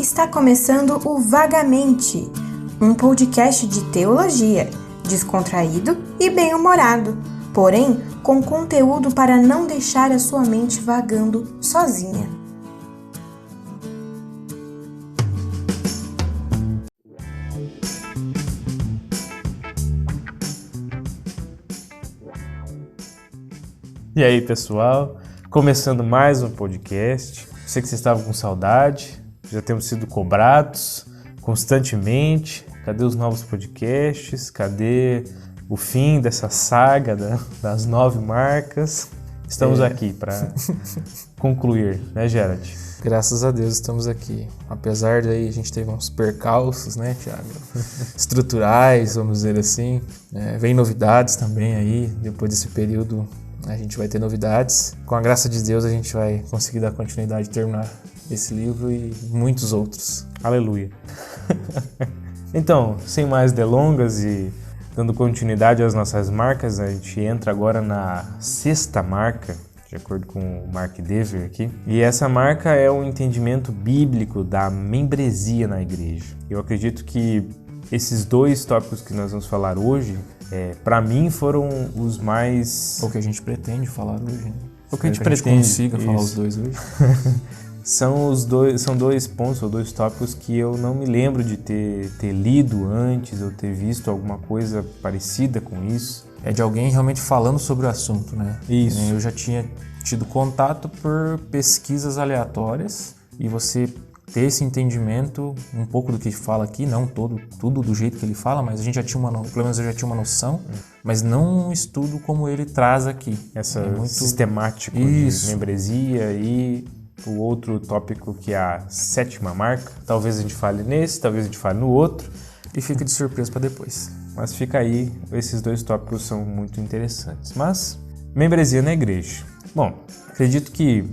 Está começando o Vagamente, um podcast de teologia, descontraído e bem-humorado, porém com conteúdo para não deixar a sua mente vagando sozinha. E aí, pessoal, começando mais um podcast. Sei que vocês estavam com saudade, já temos sido cobrados constantemente. Cadê os novos podcasts? Cadê o fim dessa saga das 9 marcas? Estamos aqui para concluir, né, Gerard? Graças a Deus estamos aqui. Apesar daí a gente teve uns percalços, né, Thiago? Estruturais, vamos dizer assim. Vem novidades também aí, depois desse período. A gente vai ter novidades. Com a graça de Deus, a gente vai conseguir dar continuidade e terminar esse livro e muitos outros. Aleluia. Então, sem mais delongas e dando continuidade às nossas marcas, a gente entra agora na 6ª marca, de acordo com o Mark Dever aqui. E essa marca é o entendimento bíblico da membresia na igreja. Eu acredito que esses 2 tópicos que nós vamos falar hoje, para mim, foram os mais... O que a gente pretende falar hoje, né? O que a gente pretende consiga falar os dois hoje. São 2 pontos ou 2 tópicos que eu não me lembro de ter lido antes ou ter visto alguma coisa parecida com isso. É de alguém realmente falando sobre o assunto, né? Isso. Eu já tinha tido contato por pesquisas aleatórias e você ter esse entendimento, um pouco do que ele fala aqui, não tudo do jeito que ele fala, mas a gente já tinha pelo menos eu já tinha uma noção, mas não um estudo como ele traz aqui. Essa sistemático de membresia e o outro tópico que é a 7ª marca. Talvez a gente fale nesse, talvez a gente fale no outro. E fica de surpresa para depois. Mas fica aí, esses 2 tópicos são muito interessantes. Mas, membresia na igreja. Bom, acredito que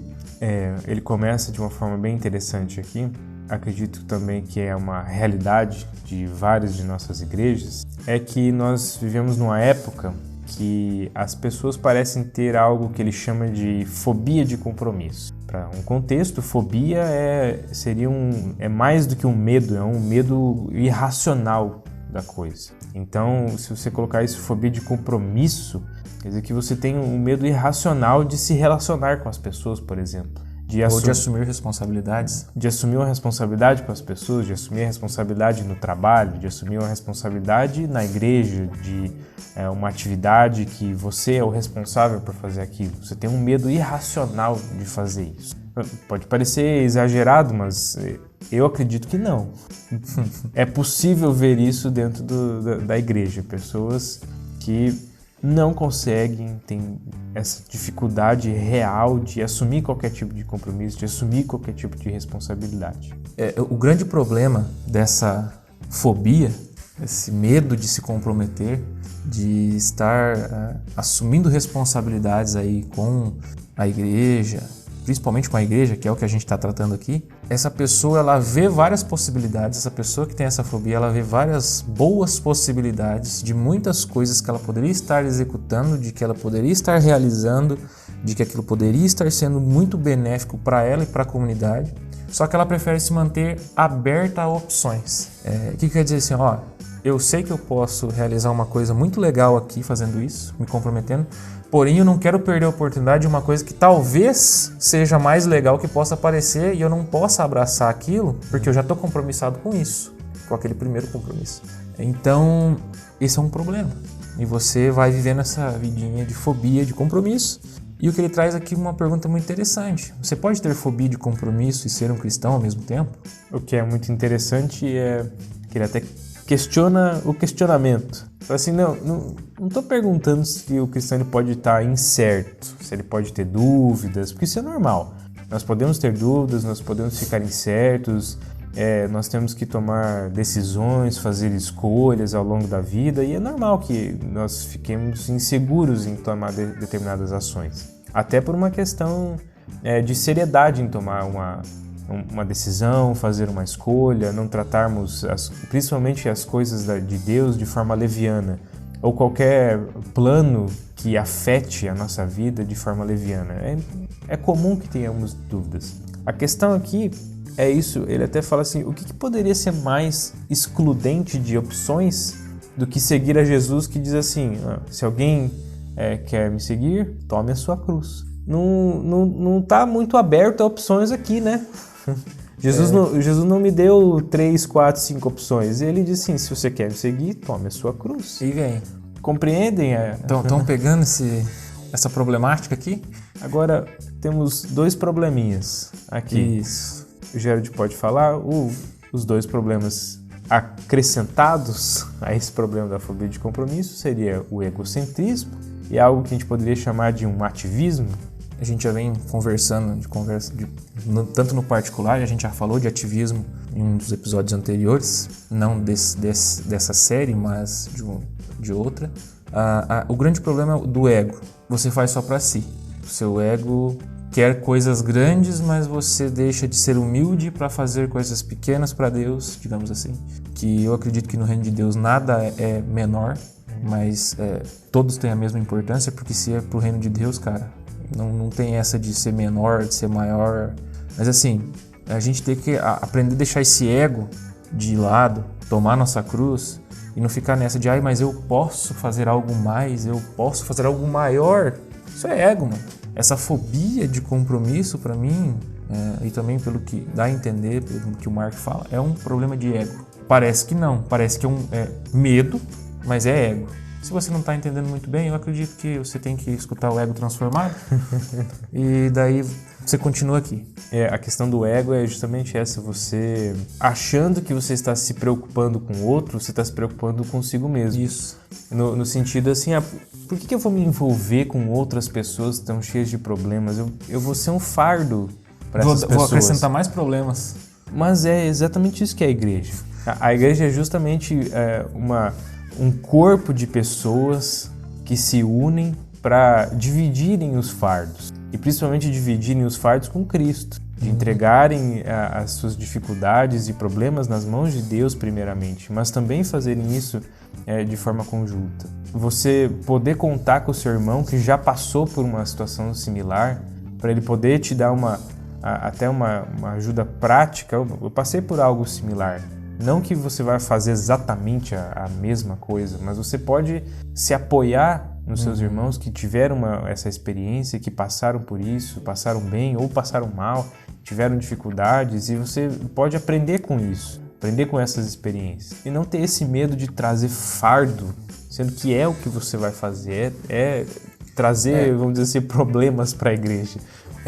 ele começa de uma forma bem interessante aqui. Acredito também que é uma realidade de várias de nossas igrejas, é que nós vivemos numa época que as pessoas parecem ter algo que ele chama de fobia de compromisso. Para um contexto, fobia é mais do que um medo, é um medo irracional da coisa. Então, se você colocar isso, fobia de compromisso, quer dizer que você tem um medo irracional de se relacionar com as pessoas, por exemplo. Ou de assumir responsabilidades. De assumir uma responsabilidade com as pessoas, de assumir a responsabilidade no trabalho, de assumir uma responsabilidade na igreja, de uma atividade que você é o responsável por fazer aquilo. Você tem um medo irracional de fazer isso. Pode parecer exagerado, mas eu acredito que não. É possível ver isso dentro da igreja. Pessoas que não conseguem, têm essa dificuldade real de assumir qualquer tipo de compromisso, de assumir qualquer tipo de responsabilidade. O grande problema dessa fobia, esse medo de se comprometer, de estar assumindo responsabilidades aí com a igreja, principalmente com a igreja, que é o que a gente está tratando aqui, essa pessoa ela vê várias possibilidades, essa pessoa que tem essa fobia, ela vê várias boas possibilidades de muitas coisas que ela poderia estar executando, de que ela poderia estar realizando, de que aquilo poderia estar sendo muito benéfico para ela e para a comunidade, só que ela prefere se manter aberta a opções. O que quer dizer assim, eu sei que eu posso realizar uma coisa muito legal aqui fazendo isso, me comprometendo, porém eu não quero perder a oportunidade de uma coisa que talvez seja mais legal que possa aparecer e eu não possa abraçar aquilo porque eu já estou compromissado com isso, com aquele primeiro compromisso. Então, esse é um problema. E você vai vivendo essa vidinha de fobia de compromisso. E o que ele traz aqui é uma pergunta muito interessante. Você pode ter fobia de compromisso e ser um cristão ao mesmo tempo? O que é muito interessante é que ele até questiona o questionamento. Fala assim, não estou perguntando se o cristão ele pode estar incerto, se ele pode ter dúvidas, porque isso é normal. Nós podemos ter dúvidas, nós podemos ficar incertos, nós temos que tomar decisões, fazer escolhas ao longo da vida e é normal que nós fiquemos inseguros em tomar determinadas ações. Até por uma questão de seriedade em tomar uma decisão, fazer uma escolha, não tratarmos principalmente as coisas de Deus de forma leviana. ou qualquer plano que afete a nossa vida de forma leviana. É comum que tenhamos dúvidas. A questão aqui é isso, ele até fala assim, o que poderia ser mais excludente de opções do que seguir a Jesus, que diz assim, se alguém quer me seguir, tome a sua cruz. Não está muito aberto a opções aqui, né? Jesus não me deu 3, 4, 5 opções. Ele disse assim, se você quer me seguir, tome a sua cruz. E vem. Compreendem? Estão pegando essa problemática aqui? Agora, temos 2 probleminhas aqui. Isso. O Gerald pode falar os 2 problemas acrescentados a esse problema da fobia de compromisso seria o egocentrismo e algo que a gente poderia chamar de um ativismo. A gente já vem conversando, tanto no particular, a gente já falou de ativismo em um dos episódios anteriores, não dessa série, mas de outra. O grande problema do ego, você faz só para si. O seu ego quer coisas grandes, mas você deixa de ser humilde para fazer coisas pequenas para Deus, digamos assim. Que eu acredito que no reino de Deus nada é menor, mas todos têm a mesma importância, porque se é pro reino de Deus, cara, não tem essa de ser menor, de ser maior. Mas assim, a gente tem que aprender a deixar esse ego de lado, tomar nossa cruz e não ficar nessa de, mas eu posso fazer algo mais, eu posso fazer algo maior. Isso é ego, mano. Essa fobia de compromisso, para mim, e também pelo que dá a entender, pelo que o Mark fala, é um problema de ego. Parece que não, parece que é medo, mas é ego. Se você não está entendendo muito bem, eu acredito que você tem que escutar o ego transformado e daí você continua aqui. A questão do ego é justamente essa, você achando que você está se preocupando com o outro, você está se preocupando consigo mesmo. Isso. No sentido assim, por que eu vou me envolver com outras pessoas que estão cheias de problemas? Eu vou ser um fardo para essas pessoas. Vou acrescentar mais problemas. Mas é exatamente isso que é a igreja. A igreja é justamente um corpo de pessoas que se unem para dividirem os fardos. E principalmente dividirem os fardos com Cristo. De entregarem as suas dificuldades e problemas nas mãos de Deus primeiramente. Mas também fazerem isso de forma conjunta. Você poder contar com o seu irmão que já passou por uma situação similar, para ele poder te dar até uma ajuda prática. Eu passei por algo similar. Não que você vai fazer exatamente a mesma coisa, mas você pode se apoiar nos seus irmãos que tiveram essa experiência, que passaram por isso, passaram bem ou passaram mal, tiveram dificuldades, e você pode aprender com isso, aprender com essas experiências. E não ter esse medo de trazer fardo, sendo que é o que você vai fazer, é trazer, vamos dizer assim, problemas para a igreja.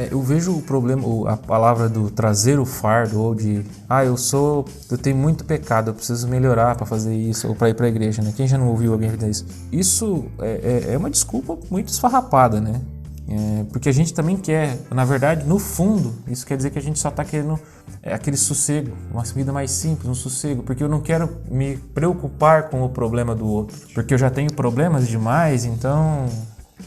Eu vejo o problema, a palavra do trazer o fardo, ou de, eu tenho muito pecado, eu preciso melhorar para fazer isso, ou para ir para a igreja, né? Quem já não ouviu alguém fazer isso? Isso é uma desculpa muito esfarrapada, né? Porque a gente também quer, na verdade, no fundo, isso quer dizer que a gente só está querendo aquele sossego, uma vida mais simples, um sossego, porque eu não quero me preocupar com o problema do outro, porque eu já tenho problemas demais, então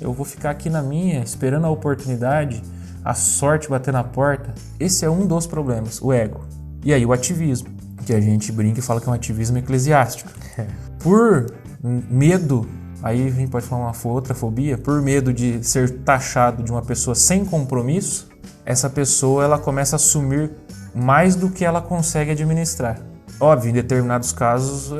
eu vou ficar aqui na minha, esperando a oportunidade, a sorte bater na porta. Esse é um dos problemas, o ego. E aí o ativismo, que a gente brinca e fala que é um ativismo eclesiástico. Por medo, aí a gente pode falar uma outra fobia, por medo de ser taxado de uma pessoa sem compromisso, essa pessoa ela começa a assumir mais do que ela consegue administrar. Óbvio, em determinados casos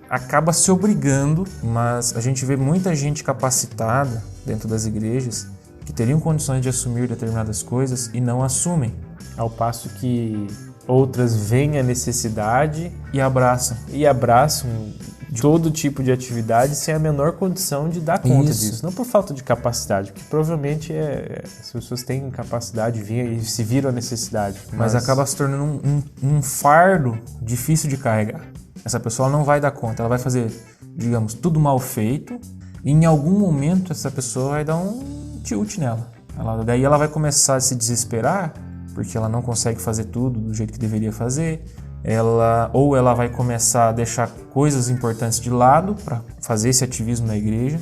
acaba se obrigando, mas a gente vê muita gente capacitada dentro das igrejas que teriam condições de assumir determinadas coisas e não assumem. Ao passo que outras veem a necessidade e abraçam todo tipo de atividade sem a menor condição de dar conta disso. Não por falta de capacidade, porque provavelmente as pessoas têm capacidade e se viram a necessidade. Mas acaba se tornando um fardo difícil de carregar. Essa pessoa não vai dar conta, ela vai fazer, digamos, tudo mal feito, e em algum momento essa pessoa vai dar um tilt nela. Daí ela vai começar a se desesperar, porque ela não consegue fazer tudo do jeito que deveria fazer, ou ela vai começar a deixar coisas importantes de lado para fazer esse ativismo na igreja.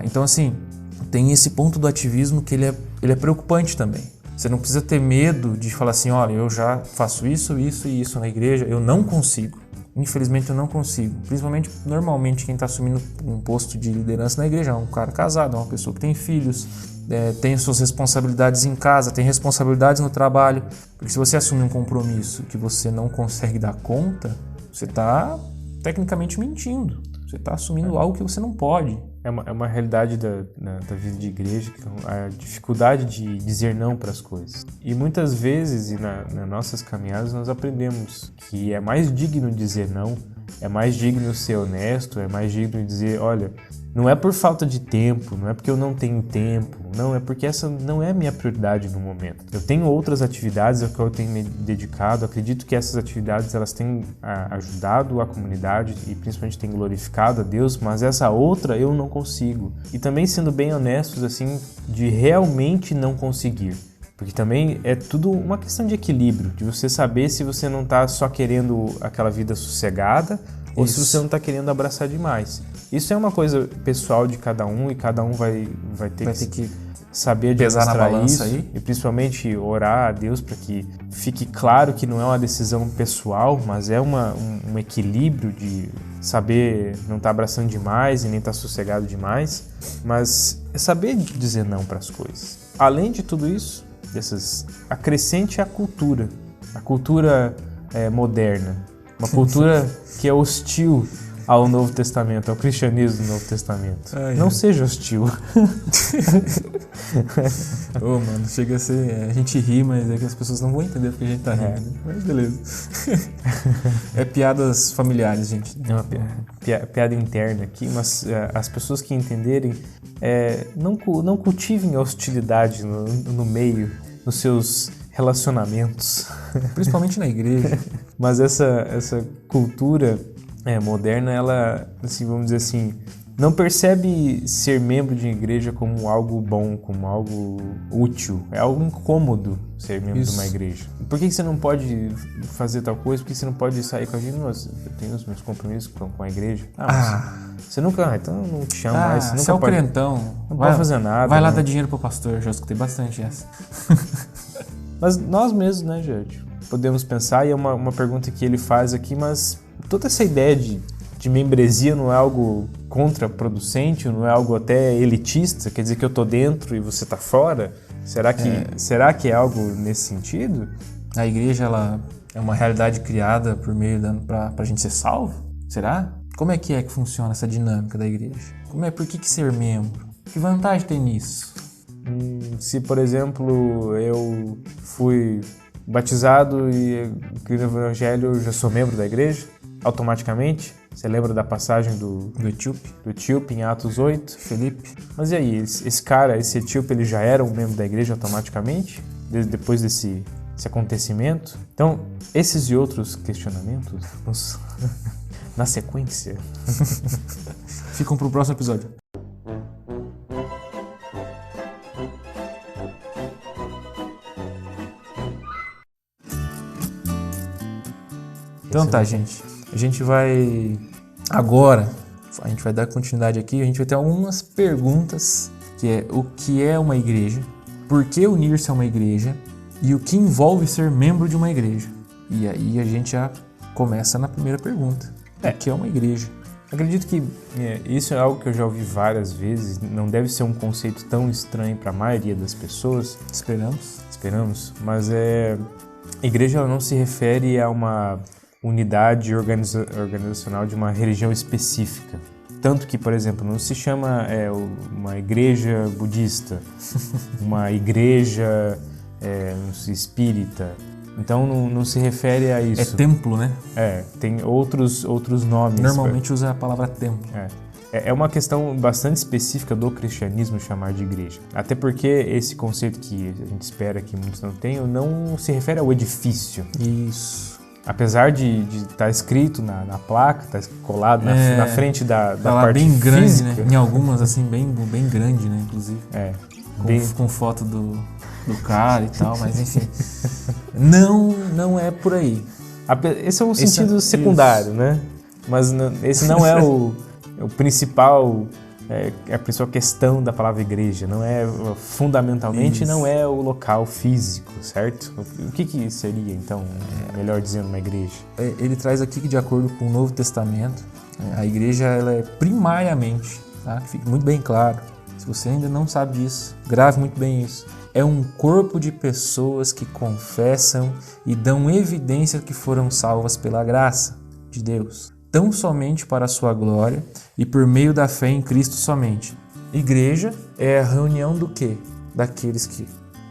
Então assim, tem esse ponto do ativismo que ele é preocupante também. Você não precisa ter medo de falar assim, olha, eu já faço isso, isso e isso na igreja, eu não consigo. infelizmente eu não consigo. Principalmente, normalmente, quem está assumindo um posto de liderança na igreja é um cara casado, é uma pessoa que tem filhos, tem suas responsabilidades em casa, tem responsabilidades no trabalho. Porque se você assume um compromisso que você não consegue dar conta, você está tecnicamente mentindo. Você está assumindo algo que você não pode. É uma realidade da vida de igreja, a dificuldade de dizer não para as coisas. E muitas vezes, nas nossas caminhadas, nós aprendemos que é mais digno dizer não, é mais digno ser honesto, é mais digno dizer, olha, não é por falta de tempo, não é porque eu não tenho tempo, não, é porque essa não é a minha prioridade no momento. Eu tenho outras atividades a que eu tenho me dedicado, acredito que essas atividades elas têm ajudado a comunidade e principalmente têm glorificado a Deus, mas essa outra eu não consigo. E também sendo bem honestos, assim, de realmente não conseguir. Porque também é tudo uma questão de equilíbrio, de você saber se você não está só querendo aquela vida sossegada ou se você não está querendo abraçar demais. Isso é uma coisa pessoal de cada um e cada um vai ter que saber administrar isso aí. E principalmente orar a Deus para que fique claro que não é uma decisão pessoal, mas é um equilíbrio de saber não estar abraçando demais e nem estar sossegado demais, mas é saber dizer não para as coisas. Além de tudo isso, acrescente a cultura moderna, uma cultura que é hostil ao Novo Testamento, ao cristianismo do Novo Testamento. Não seja hostil. Mano, chega a ser... A gente ri, mas é que as pessoas não vão entender porque a gente tá rindo. Né? Mas beleza. É piadas familiares, gente. É uma piada interna aqui, mas as pessoas que entenderem não cultivem a hostilidade no meio, nos seus relacionamentos. Principalmente na igreja. Mas essa cultura moderna, ela, assim, vamos dizer assim, não percebe ser membro de uma igreja como algo bom, como algo útil. É algo incômodo ser membro de uma igreja. Por que você não pode fazer tal coisa? Por que você não pode sair com a gente? Nossa, eu tenho os meus compromissos com a igreja. Você nunca... Então eu não te chamo mais. Você é o crentão. Não pode fazer nada. Vai lá dar dinheiro pro pastor. Já escutei bastante essa. Mas nós mesmos, né, gente? Podemos pensar, e é uma pergunta que ele faz aqui, mas toda essa ideia de membresia não é algo contraproducente, não é algo até elitista? Quer dizer que eu tô dentro e você tá fora? Será que é algo nesse sentido? A igreja, ela é uma realidade criada por meio pra gente ser salvo? Será? Como é que funciona essa dinâmica da igreja? Por que ser membro? Que vantagem tem nisso? Se, por exemplo, eu fui batizado e criei no evangelho, eu já sou membro da igreja, automaticamente? Você lembra da passagem do etíope em Atos 8? Felipe. Mas e aí, esse etíope, ele já era um membro da igreja automaticamente? Depois desse acontecimento? Então, esses e outros questionamentos, na sequência, ficam para o próximo episódio. Então tá, gente. A gente vai dar continuidade aqui, a gente vai ter algumas perguntas, que é o que é uma igreja, por que unir-se a uma igreja e o que envolve ser membro de uma igreja. E aí a gente já começa na primeira pergunta. O que é uma igreja? Acredito que isso é algo que eu já ouvi várias vezes, não deve ser um conceito tão estranho para a maioria das pessoas. Esperamos, mas igreja ela não se refere a uma unidade organizacional de uma religião específica. Tanto que, por exemplo, não se chama uma igreja budista, uma igreja espírita. Então não se refere a isso. É templo, né? Tem outros nomes. Normalmente usa a palavra templo. É uma questão bastante específica do cristianismo chamar de igreja. Até porque esse conceito que a gente espera que muitos não tenham, não se refere ao edifício. Isso. Apesar de estar escrito na placa, está colado na frente da parte bem grande, física. Né? Em algumas, assim, bem grande, né? Inclusive. Com foto do cara e tal, mas enfim. Não é por aí. Esse é um sentido secundário, né? Mas esse não é o principal a principal questão da palavra igreja, não é fundamentalmente, Isso. não é o local físico, certo? O que seria então, melhor dizendo, uma igreja? Ele traz aqui que, de acordo com o Novo Testamento, a igreja ela é primariamente, tá? Que fique muito bem claro, se você ainda não sabe disso, grave muito bem isso, é um corpo de pessoas que confessam e dão evidência que foram salvas pela graça de Deus, tão somente para a sua glória e por meio da fé em Cristo somente. Igreja é a reunião do quê? Daqueles que...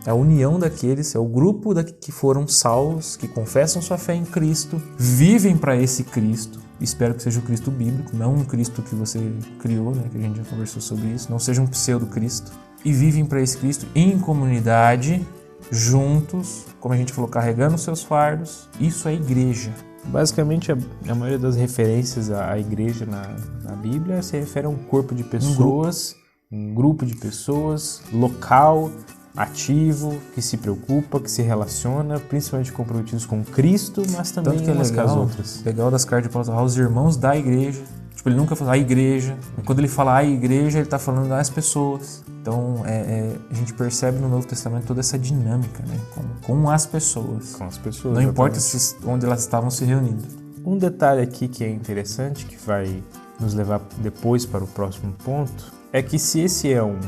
A união daqueles, é o grupo que foram salvos, que confessam sua fé em Cristo, vivem para esse Cristo. Espero que seja o Cristo bíblico, não um Cristo que você criou, né, que a gente já conversou sobre isso, não seja um pseudo-Cristo. E vivem para esse Cristo em comunidade, juntos, como a gente falou, carregando seus fardos. Isso é igreja. Basicamente, a maioria das referências à igreja na Bíblia se refere a um corpo de pessoas, um grupo de pessoas, local, ativo, que se preocupa, que se relaciona, principalmente comprometidos com Cristo, mas também Tanto que umas com as legal, outras. legal das cartas de Paulo, aos irmãos da igreja. Tipo, ele nunca fala a igreja. Quando ele fala a igreja, ele está falando das pessoas. Então, a gente percebe no Novo Testamento toda essa dinâmica, né? Com as pessoas. Com as pessoas. Não importa exatamente. onde elas estavam se reunindo. Um detalhe aqui que é interessante, que vai nos levar depois para o próximo ponto, é que se esse é um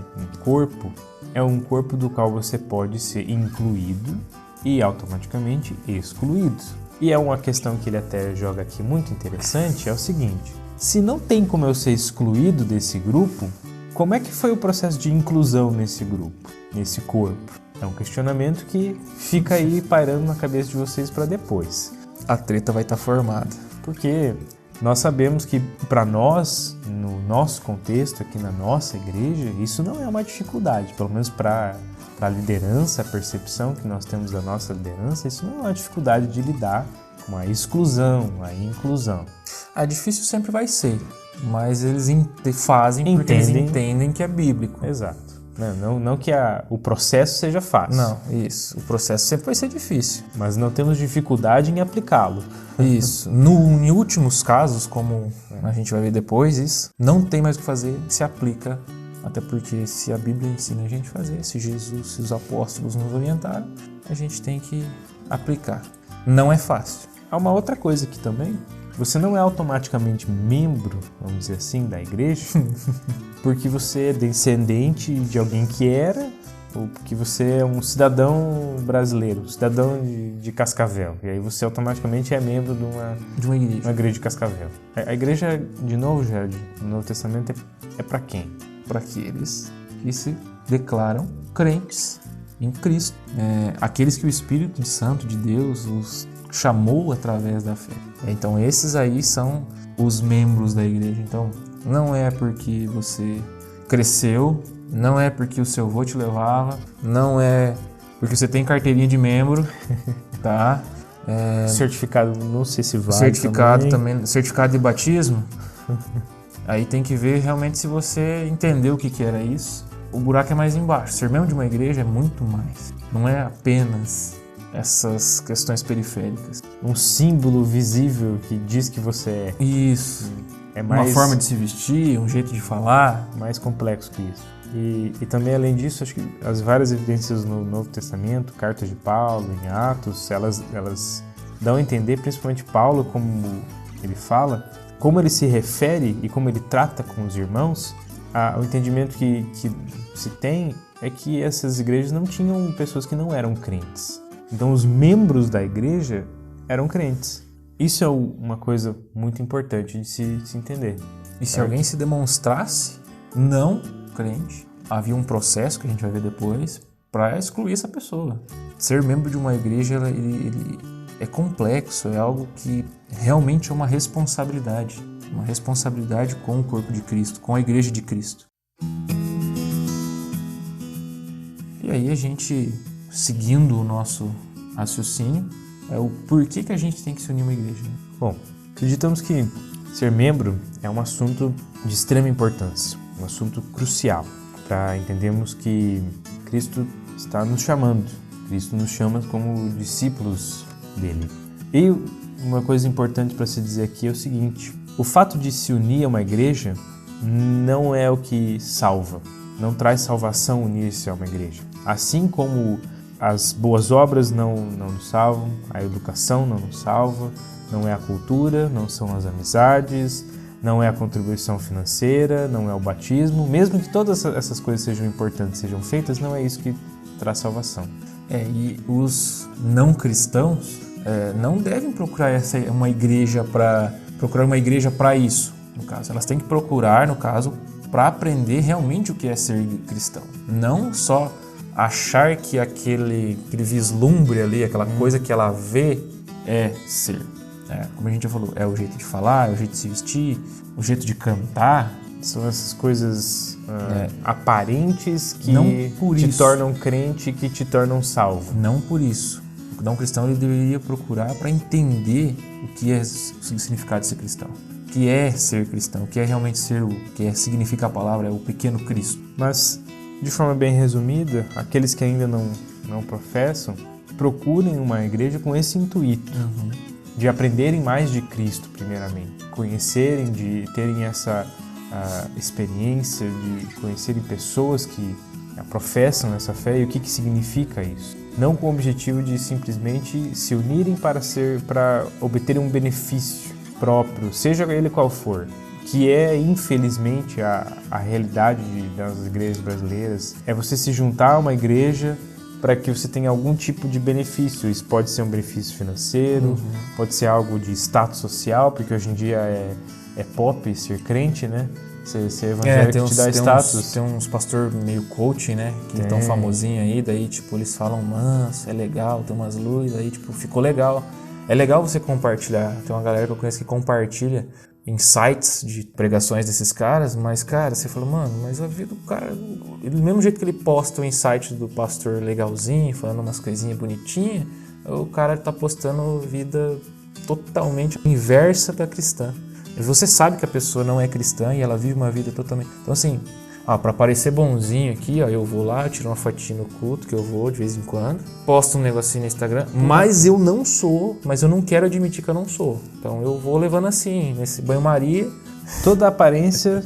corpo, é um corpo do qual você pode ser incluído e automaticamente excluído. E é uma questão que ele até joga aqui muito interessante, é o seguinte: se não tem como eu ser excluído desse grupo, como é que foi o processo de inclusão nesse grupo, nesse corpo? É um questionamento que fica aí pairando na cabeça de vocês para depois. A treta vai estar formada. Porque nós sabemos que para nós, no nosso contexto, aqui na nossa igreja, isso não é uma dificuldade, pelo menos para a liderança, a percepção que nós temos da nossa liderança, isso não é uma dificuldade de lidar com a exclusão, a inclusão. Difícil sempre vai ser, mas eles fazem porque eles entendem que é bíblico. Exato. Não que o processo seja fácil. Não, isso. O processo sempre vai ser difícil. Mas não temos dificuldade em aplicá-lo. Isso. Em últimos casos, como a gente vai ver depois, isso não tem mais o que fazer, se aplica. Até porque se a Bíblia ensina a gente a fazer, se Jesus, se os apóstolos nos orientaram, a gente tem que aplicar. Não é fácil. Há uma outra coisa aqui também. Você não é automaticamente membro, vamos dizer assim, da igreja, porque você é descendente de alguém que era, ou porque você é um cidadão brasileiro, cidadão de Cascavel. E aí você automaticamente é membro de uma igreja de Cascavel. A igreja, de novo, Jared, no Novo Testamento é para quem? Para aqueles que se declaram crentes em Cristo. Aqueles que o Espírito Santo de Deus os chamou através da fé. Então esses aí são os membros da igreja. Então não é porque você cresceu, não é porque o seu avô te levava, não é porque você tem carteirinha de membro, tá? Certificado, não sei se vale. Certificado também, certificado de batismo. Aí tem que ver realmente se você entendeu o que era isso. O buraco é mais embaixo. Ser membro de uma igreja é muito mais. Não é apenas essas questões periféricas. Um símbolo visível que diz que você é. Isso. É mais, uma forma de se vestir, um jeito de falar. Mais complexo que isso. E também, além disso, acho que as várias evidências no Novo Testamento, cartas de Paulo, em Atos, elas dão a entender, principalmente Paulo, como ele fala, como ele se refere e como ele trata com os irmãos. O entendimento que se tem é que essas igrejas não tinham pessoas que não eram crentes. Então, os membros da igreja eram crentes. Isso é uma coisa muito importante de se entender. E se alguém se demonstrasse não crente, havia um processo que a gente vai ver depois para excluir essa pessoa. Ser membro de uma igreja ele é complexo, é algo que realmente é uma responsabilidade com o corpo de Cristo, com a igreja de Cristo. E aí a gente, seguindo o nosso raciocínio, é o porquê que a gente tem que se unir a uma igreja. Bom, acreditamos que ser membro é um assunto de extrema importância, um assunto crucial, para entendermos que Cristo está nos chamando, Cristo nos chama como discípulos dele. E uma coisa importante para se dizer aqui é o seguinte: o fato de se unir a uma igreja não é o que salva. Não traz salvação unir-se a uma igreja. Assim como as boas obras não nos salvam, a educação não nos salva, não é a cultura, não são as amizades, não é a contribuição financeira, não é o batismo. Mesmo que todas essas coisas sejam importantes, sejam feitas, não é isso que traz salvação. E os não cristãos não devem procurar uma igreja para isso, no caso. Elas têm que procurar, no caso, para aprender realmente o que é ser cristão. Não só achar que aquele vislumbre ali, aquela coisa que ela vê é ser. Como a gente já falou, é o jeito de falar, é o jeito de se vestir, o jeito de cantar. São essas coisas aparentes que te tornam crente, que te tornam salvo. Não por isso. O não cristão ele deveria procurar para entender o que é o significado de ser cristão. O que é ser cristão, o que é realmente ser o que significa a palavra, é o pequeno Cristo. Mas, de forma bem resumida, aqueles que ainda não professam, procurem uma igreja com esse intuito. De aprenderem mais de Cristo, primeiramente. Conhecerem, de terem essa experiência, de conhecerem pessoas que professam essa fé e o que significa isso. Não com o objetivo de simplesmente se unirem para obterem um benefício próprio, seja ele qual for. Que é, infelizmente, a realidade das igrejas brasileiras. É você se juntar a uma igreja para que você tenha algum tipo de benefício. Isso pode ser um benefício financeiro, pode ser algo de status social, porque hoje em dia é pop ser crente, né? Ser evangélico te dá status. Tem uns pastor meio coaching, né? Que estão famosinhos aí, daí tipo, eles falam, manso, é legal, tem umas luzes, aí tipo, ficou legal. É legal você compartilhar, tem uma galera que eu conheço que compartilha insights de pregações desses caras, mas, cara, você fala, mano, mas a vida do cara, do mesmo jeito que ele posta o insight do pastor legalzinho, falando umas coisinhas bonitinhas, o cara tá postando vida totalmente inversa da cristã. Você sabe que a pessoa não é cristã e ela vive uma vida totalmente... Então, assim, para parecer bonzinho aqui, eu vou lá, eu tiro uma fotinha no culto, que eu vou de vez em quando, posto um negocinho no Instagram, mas eu não sou, mas eu não quero admitir que eu não sou. Então eu vou levando assim, nesse banho-maria. Toda a aparência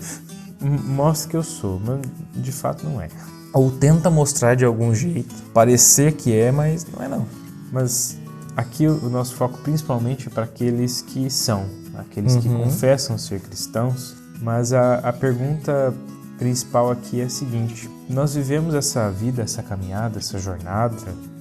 mostra que eu sou, mas de fato não é. Ou tenta mostrar de algum jeito, parecer que é, mas não é não. Mas aqui o nosso foco principalmente é para aqueles que são, aqueles que confessam ser cristãos, mas a pergunta principal aqui é a seguinte: nós vivemos essa vida, essa caminhada, essa jornada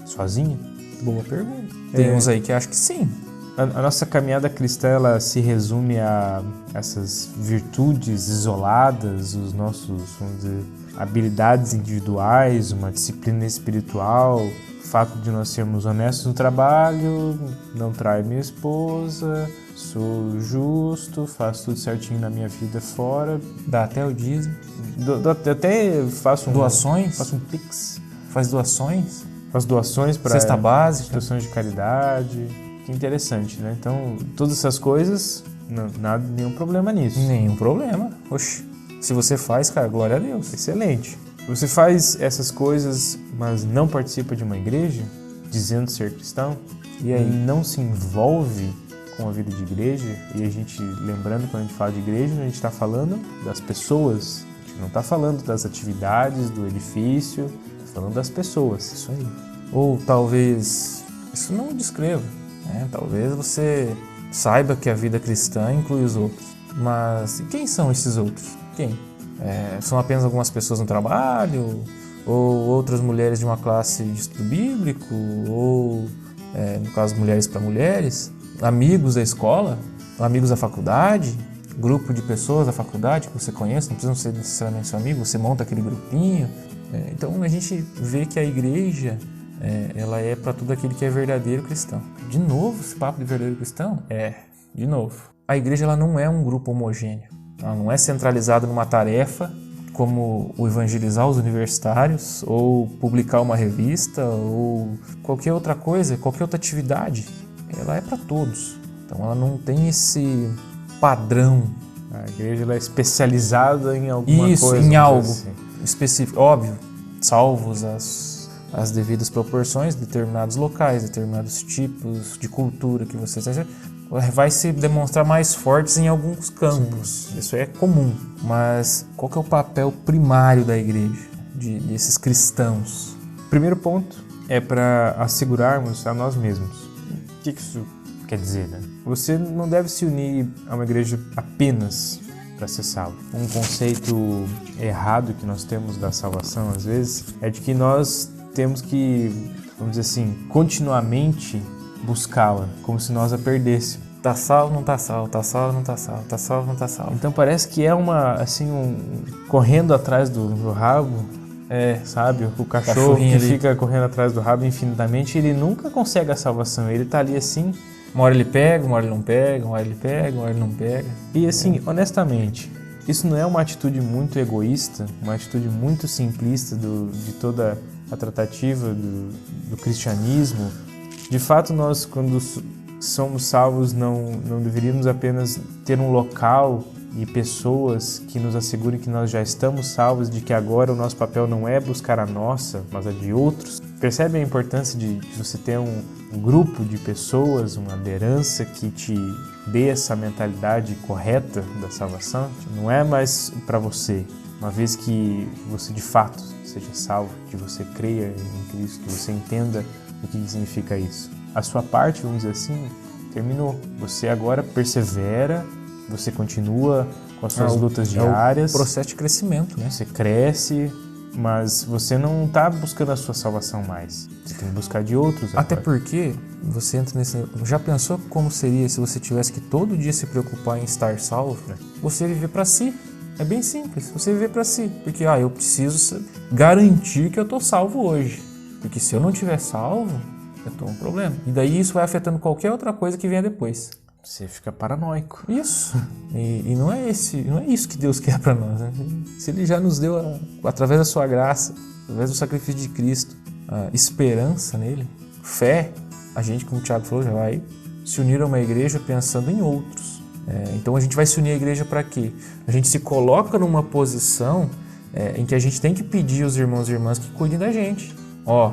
sozinho? Boa pergunta. Tem uns aí que acham que sim. A nossa caminhada cristã, ela se resume a essas virtudes isoladas, os nossos, vamos dizer, habilidades individuais, uma disciplina espiritual, o fato de nós sermos honestos no trabalho, não traio minha esposa, sou justo, faço tudo certinho na minha vida fora. Dá até o dízimo. Até faço doações. Faço um pix. Faz doações. Faz doações para cesta básica, instituições de caridade. Que interessante, né? Então, todas essas coisas, nenhum problema nisso. Nenhum problema. Oxe, se você faz, cara, glória a Deus. Excelente. Você faz essas coisas, mas não participa de uma igreja, dizendo ser cristão, e aí não se envolve com a vida de igreja, e a gente, lembrando, quando a gente fala de igreja, a gente está falando das pessoas, a gente não está falando das atividades, do edifício, está falando das pessoas. Isso aí. Ou talvez, isso não descreva, né? Talvez você saiba que a vida cristã inclui os outros, mas quem são esses outros? Quem? São apenas algumas pessoas no trabalho, ou outras mulheres de uma classe de estudo bíblico, ou, no caso, mulheres para mulheres, amigos da escola, amigos da faculdade, grupo de pessoas da faculdade que você conhece, não precisam ser necessariamente seu amigo, você monta aquele grupinho. Então a gente vê que a igreja, ela é para tudo aquele que é verdadeiro cristão. De novo, esse papo de verdadeiro cristão? De novo. A igreja ela não é um grupo homogêneo. Ela não é centralizada numa tarefa como o evangelizar os universitários, ou publicar uma revista, ou qualquer outra coisa, qualquer outra atividade. Ela é para todos. Então ela não tem esse padrão. A igreja ela é especializada em alguma coisa. Isso, em algo específico. Óbvio, salvos as devidas proporções, determinados locais, determinados tipos de cultura que vocês têm. vai se demonstrar mais fortes em alguns campos. Sim. Isso é comum. Mas qual que é o papel primário da igreja, desses cristãos? Primeiro ponto é para assegurarmos a nós mesmos. O que isso quer dizer, né? Você não deve se unir a uma igreja apenas para ser salvo. Um conceito errado que nós temos da salvação, às vezes, é de que nós temos que, vamos dizer assim, continuamente buscá-la, como se nós a perdêssemos. Tá salvo, não tá salvo, tá salvo, não tá salvo, tá salvo, não tá salvo. Então parece que é correndo atrás do rabo, sabe? O cachorro que fica correndo atrás do rabo infinitamente, ele nunca consegue a salvação, ele tá ali assim. Uma hora ele pega, uma hora ele não pega, uma hora ele pega, uma hora ele não pega. E assim, honestamente, isso não é uma atitude muito egoísta, uma atitude muito simplista de toda a tratativa do cristianismo? De fato, nós, quando somos salvos, não deveríamos apenas ter um local e pessoas que nos assegurem que nós já estamos salvos, de que agora o nosso papel não é buscar a nossa, mas a de outros. Percebe a importância de você ter um grupo de pessoas, uma liderança que te dê essa mentalidade correta da salvação? Não é mais para você, uma vez que você de fato seja salvo, que você creia em Cristo, que você entenda o que significa isso. A sua parte, vamos dizer assim, terminou. Você agora persevera, você continua com as suas lutas diárias. É o processo de crescimento, né? Você cresce, mas você não está buscando a sua salvação mais. Você tem que buscar de outros. Até porque você entra nesse... Já pensou como seria se você tivesse que todo dia se preocupar em estar salvo? Você viver para si. É bem simples, você viver para si. Porque eu preciso garantir que eu estou salvo hoje. Porque se eu não estiver salvo, eu estou um problema. E daí isso vai afetando qualquer outra coisa que venha depois. Você fica paranoico. Isso. E não é isso que Deus quer para nós, né? Se Ele já nos deu, através da sua graça, através do sacrifício de Cristo, a esperança nele, fé, a gente, como o Thiago falou, já vai se unir a uma igreja pensando em outros. Então a gente vai se unir à igreja para quê? A gente se coloca numa posição em que a gente tem que pedir aos irmãos e irmãs que cuidem da gente.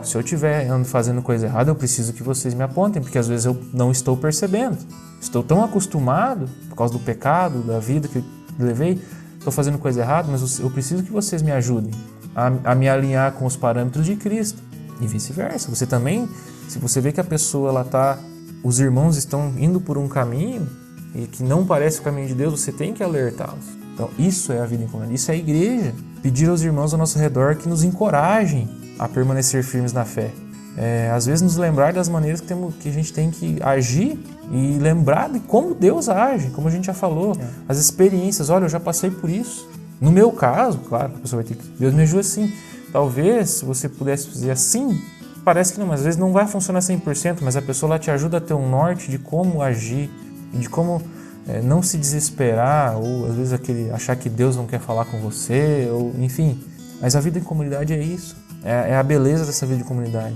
Se eu estiver fazendo coisa errada, eu preciso que vocês me apontem, porque às vezes eu não estou percebendo. Estou tão acostumado, por causa do pecado, da vida que levei, estou fazendo coisa errada, mas eu preciso que vocês me ajudem a me alinhar com os parâmetros de Cristo. E vice-versa. Você também, se você vê que a pessoa, os irmãos estão indo por um caminho e que não parece o caminho de Deus, você tem que alertá-los. Então isso é a vida em comunidade, isso é a igreja. Pedir aos irmãos ao nosso redor que nos encorajem a permanecer firmes na fé. Às vezes nos lembrar das maneiras que a gente tem que agir e lembrar de como Deus age, como a gente já falou, as experiências. Olha, eu já passei por isso. No meu caso, claro, a pessoa vai ter que... Deus me ajuda assim. Talvez, se você pudesse fazer assim, parece que não, mas às vezes não vai funcionar 100%, mas a pessoa lá te ajuda a ter um norte de como agir, de como não se desesperar, ou às vezes achar que Deus não quer falar com você, ou enfim. Mas a vida em comunidade é isso. É a beleza dessa vida de comunidade.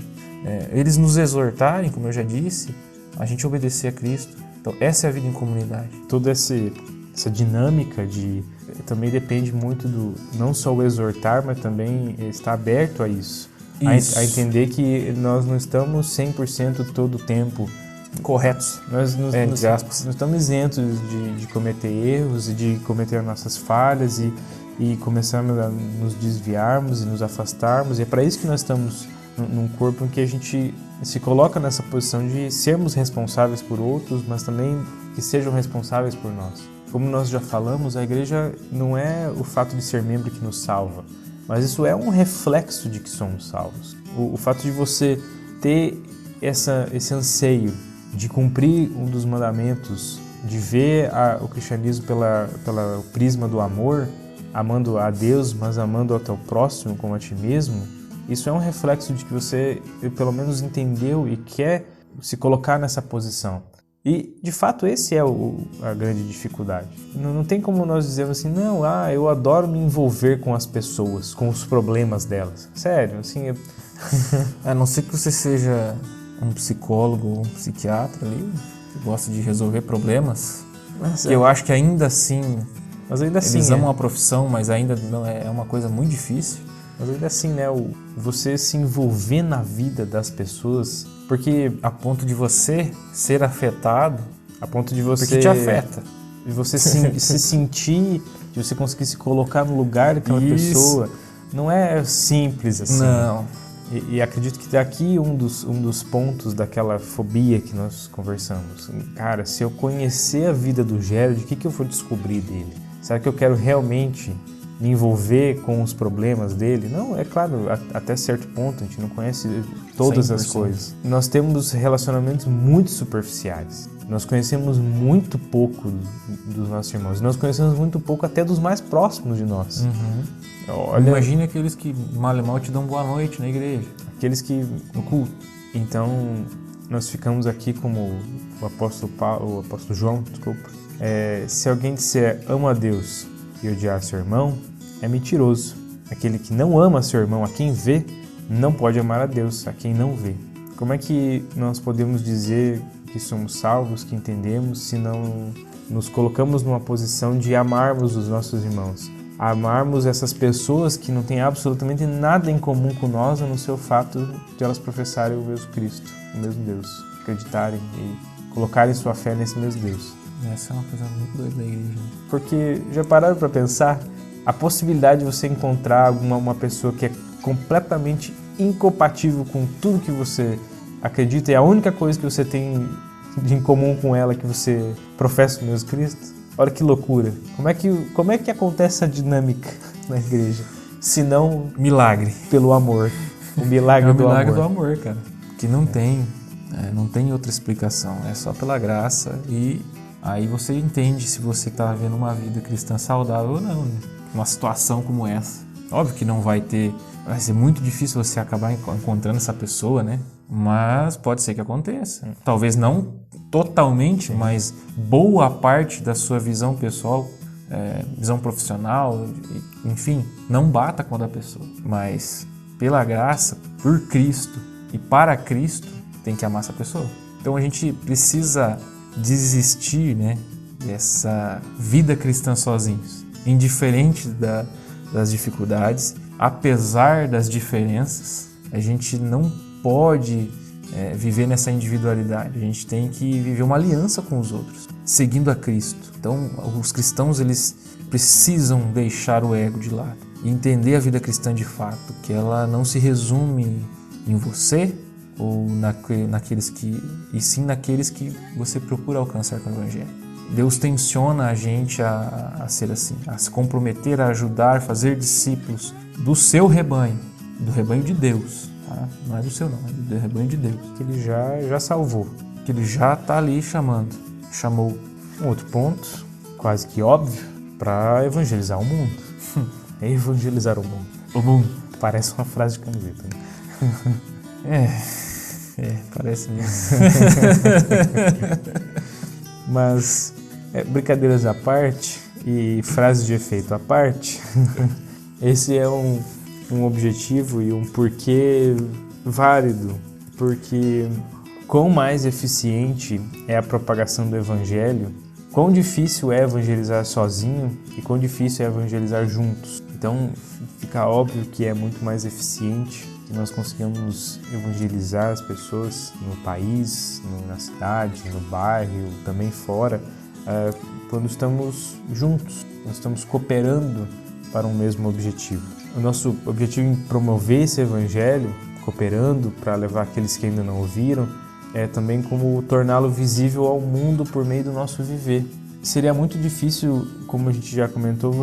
Eles nos exortarem, como eu já disse, a gente obedecer a Cristo. Então essa é a vida em comunidade. Toda essa dinâmica também depende muito do não só o exortar, mas também estar aberto a isso. A entender que nós não estamos 100% todo o tempo corretos. Nós não estamos isentos de cometer erros e de cometer nossas falhas e começarmos a nos desviarmos e nos afastarmos. E é para isso que nós estamos num corpo em que a gente se coloca nessa posição de sermos responsáveis por outros, mas também que sejam responsáveis por nós. Como nós já falamos, a igreja não é o fato de ser membro que nos salva, mas isso é um reflexo de que somos salvos. O fato de você ter esse anseio de cumprir um dos mandamentos, de ver o cristianismo pelo prisma do amor, amando a Deus, mas amando ao teu próximo como a ti mesmo, isso é um reflexo de que você, pelo menos, entendeu e quer se colocar nessa posição. E, de fato, esse é a grande dificuldade. Não tem como nós dizermos assim, eu adoro me envolver com as pessoas, com os problemas delas. Sério, assim... A não ser que você seja um psicólogo ou um psiquiatra ali, que gosta de resolver problemas, que eu acho que ainda assim... Mas ainda assim, eles amam a profissão, mas ainda não é uma coisa muito difícil. Mas ainda assim, né, você se envolver na vida das pessoas, porque a ponto de você ser afetado, A ponto de você... Porque te afeta. De você se sentir, de você conseguir se colocar no lugar daquela pessoa. Não é simples assim. Não. E acredito que daqui um dos pontos daquela fobia que nós conversamos. Cara, se eu conhecer a vida do Gerald, o que eu vou descobrir dele? Será que eu quero realmente me envolver com os problemas dele? Não, é claro, até certo ponto a gente não conhece todas 100%. as coisas. Nós temos relacionamentos muito superficiais. Nós conhecemos muito pouco dos nossos irmãos. Nós conhecemos muito pouco até dos mais próximos de nós. Olha, imagine aqueles que mal e mal te dão boa noite na igreja. Aqueles que no culto. Então, nós ficamos aqui como o apóstolo João, desculpa. Se alguém disser ama a Deus e odiar seu irmão, é mentiroso. Aquele que não ama seu irmão, a quem vê, não pode amar a Deus, a quem não vê. Como é que nós podemos dizer que somos salvos, que entendemos, se não nos colocamos numa posição de amarmos os nossos irmãos? Amarmos essas pessoas que não têm absolutamente nada em comum com nós, a não ser o fato de elas professarem o mesmo Cristo, o mesmo Deus, acreditarem e colocarem sua fé nesse mesmo Deus. Essa é uma coisa muito doida da igreja. Porque já pararam para pensar a possibilidade de você encontrar uma pessoa que é completamente incompatível com tudo que você acredita e a única coisa que você tem em comum com ela é que você professa o mesmo Cristo? Olha que loucura. Como é que acontece essa dinâmica na igreja? Se não milagre. Pelo amor. O milagre do amor. É o milagre do amor, cara. Que não tem outra explicação. É só pela graça e aí você entende se você está vivendo uma vida cristã saudável ou não, né? Uma situação como essa. Óbvio que não vai ser muito difícil você acabar encontrando essa pessoa, né? Mas pode ser que aconteça. Talvez não totalmente, mas boa parte da sua visão pessoal, visão profissional, enfim, não bata com a da pessoa. Mas pela graça, por Cristo e para Cristo, tem que amar essa pessoa. Então a gente precisa desistir, né, dessa vida cristã sozinhos, indiferente das dificuldades, apesar das diferenças. A gente não pode viver nessa individualidade. A gente tem que viver uma aliança com os outros, seguindo a Cristo. Então, os cristãos, eles precisam deixar o ego de lado e entender a vida cristã de fato, que ela não se resume em você ou e sim naqueles que você procura alcançar com o Evangelho. Deus tensiona a gente a ser assim, a se comprometer, a ajudar, fazer discípulos do seu rebanho, do rebanho de Deus. Não é do seu não, é do rebanho de Deus. Que ele já salvou. Que ele já está ali chamou. Um outro ponto, quase que óbvio, para evangelizar o mundo. Evangelizar o mundo. O mundo. Parece uma frase de camiseta, né? Parece mesmo. Mas, brincadeiras à parte e frases de efeito à parte, esse é um objetivo e um porquê válido, porque quão mais eficiente é a propagação do Evangelho, quão difícil é evangelizar sozinho e quão difícil é evangelizar juntos. Então fica óbvio que é muito mais eficiente que nós consigamos evangelizar as pessoas no país, na cidade, no bairro, também fora, quando estamos juntos, nós estamos cooperando para um mesmo objetivo. O nosso objetivo em promover esse evangelho, cooperando para levar aqueles que ainda não ouviram, é também como torná-lo visível ao mundo por meio do nosso viver. Seria muito difícil, como a gente já comentou,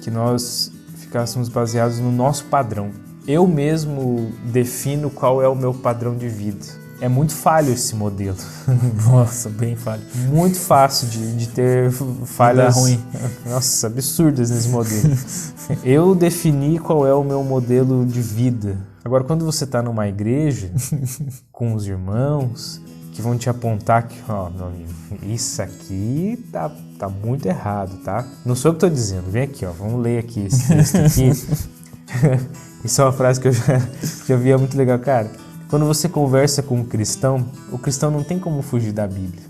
que nós ficássemos baseados no nosso padrão. Eu mesmo defino qual é o meu padrão de vida. É muito falho esse modelo. Nossa, bem falho. Muito fácil de ter falhas ruim. Nossa, absurdas nesse modelo. Eu defini qual é o meu modelo de vida. Agora, quando você está numa igreja com os irmãos que vão te apontar que, meu amigo, isso aqui tá muito errado, tá? Não sou eu que estou dizendo, vem aqui, vamos ler aqui esse texto aqui. Isso é uma frase que eu já vi, é muito legal, cara. Quando você conversa com o cristão não tem como fugir da Bíblia.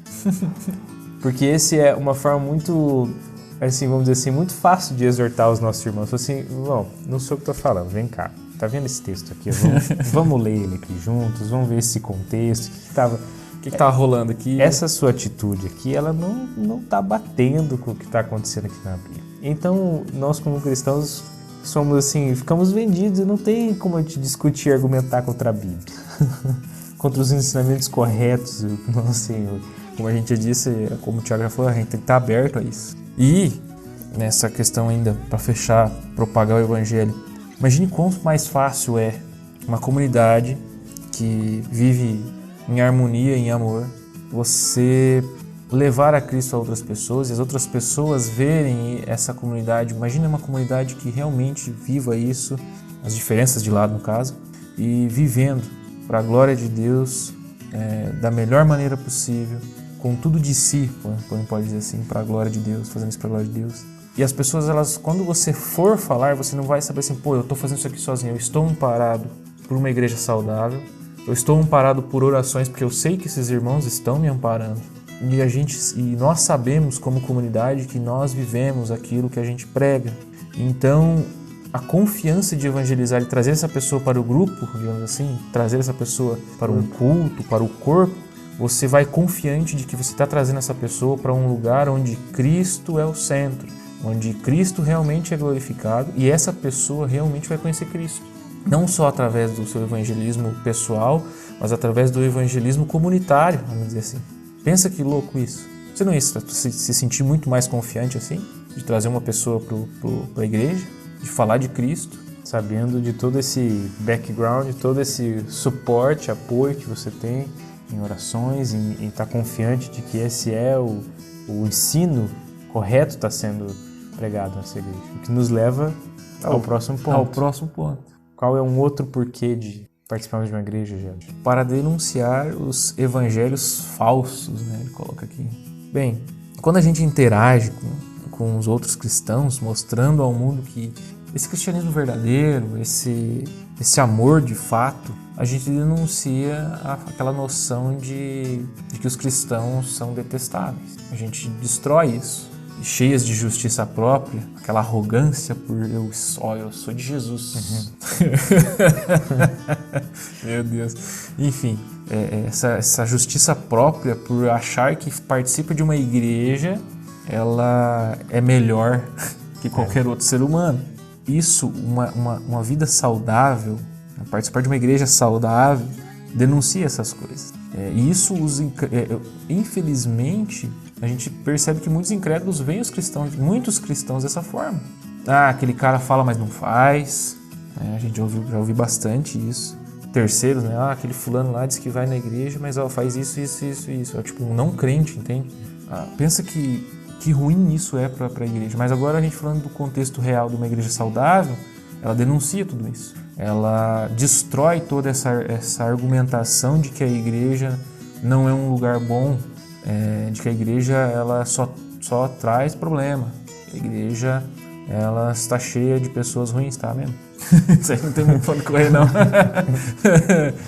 Porque esse é uma forma muito, assim, vamos dizer assim, muito fácil de exortar os nossos irmãos. Assim, não sou eu que estou falando, vem cá. Tá vendo esse texto aqui? Vamos ler ele aqui juntos, vamos ver esse contexto, o que estava... O que tá rolando aqui? Essa sua atitude aqui, ela não tá batendo com o que tá acontecendo aqui na Bíblia. Então, nós como cristãos somos assim, ficamos vendidos e não tem como a gente discutir e argumentar contra a Bíblia. Contra os ensinamentos corretos do nosso Senhor. Como a gente já disse, como o Thiago já falou, a gente tem que estar aberto a isso. E nessa questão ainda, para fechar, propagar o Evangelho, imagine quanto mais fácil é uma comunidade que vive em harmonia, em amor, você levar a Cristo a outras pessoas e as outras pessoas verem essa comunidade. Imagine uma comunidade que realmente viva isso, as diferenças de lado no caso, e vivendo para a glória de Deus da melhor maneira possível, com tudo de si, pode dizer assim, para a glória de Deus, fazendo isso para a glória de Deus. E as pessoas, elas, quando você for falar, você não vai saber assim, pô, eu estou fazendo isso aqui sozinho, eu estou amparado por uma igreja saudável, eu estou amparado por orações, porque eu sei que esses irmãos estão me amparando. E nós sabemos como comunidade que nós vivemos aquilo que a gente prega. Então, a confiança de evangelizar e trazer essa pessoa para o grupo, digamos assim, trazer essa pessoa para um culto, para o corpo, você vai confiante de que você está trazendo essa pessoa para um lugar onde Cristo é o centro, onde Cristo realmente é glorificado e essa pessoa realmente vai conhecer Cristo. Não só através do seu evangelismo pessoal, mas através do evangelismo comunitário, vamos dizer assim. Pensa que louco isso. Você não ia se sentir muito mais confiante assim, de trazer uma pessoa para a igreja, de falar de Cristo? Sabendo de todo esse background, todo esse suporte, apoio que você tem em orações, em estar confiante de que esse é o ensino correto está sendo pregado nessa igreja. O que nos leva ao próximo ponto. Ao próximo ponto. Qual é um outro porquê de participarmos de uma igreja, gente? Para denunciar os evangelhos falsos, né? Ele coloca aqui. Bem, quando a gente interage com os outros cristãos, mostrando ao mundo que esse cristianismo verdadeiro, esse amor de fato, a gente denuncia aquela noção de que os cristãos são detestáveis. A gente destrói isso. E cheias de justiça própria, aquela arrogância por eu sou de Jesus. Meu Deus. Enfim, essa justiça própria por achar que participa de uma igreja, ela é melhor que qualquer outro ser humano. Isso, uma vida saudável, participar de uma igreja saudável, denuncia essas coisas. E isso, infelizmente, a gente percebe que muitos incrédulos veem muitos cristãos dessa forma. Ah, aquele cara fala, mas não faz. A gente já ouviu bastante isso. Terceiros, né? Ah, aquele fulano lá diz que vai na igreja, mas faz isso. É tipo um não crente, entende? Pensa que ruim isso é para a igreja. Mas agora a gente falando do contexto real de uma igreja saudável, ela denuncia tudo isso. Ela destrói toda essa argumentação de que a igreja não é um lugar bom, de que a igreja ela só traz problema. A igreja ela está cheia de pessoas ruins, tá mesmo? Isso aí não tem muito pra onde correr, não.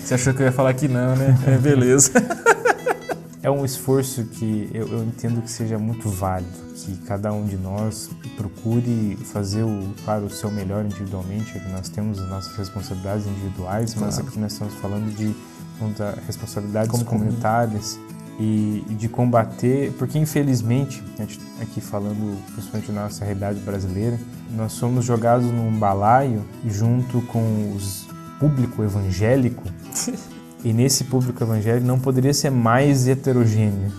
Você achou que eu ia falar que não, né? Beleza. É um esforço que eu entendo que seja muito válido, que cada um de nós procure fazer o seu melhor individualmente. Nós temos as nossas responsabilidades individuais, mas aqui nós estamos falando de responsabilidades comunitárias e de combater, porque infelizmente, aqui falando principalmente da nossa realidade brasileira, nós somos jogados num balaio junto com o público evangélico. E nesse público evangélico não poderia ser mais heterogêneo.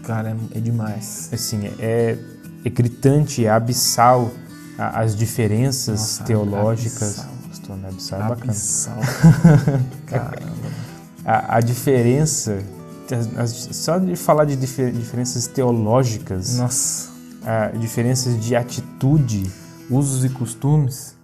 Cara, é demais. Assim, é gritante, é abissal as diferenças teológicas. Abissal. Abissal é bacana. Abissal. Caramba. A diferença, só de falar de diferenças teológicas, nossa, diferenças de atitude, usos e costumes,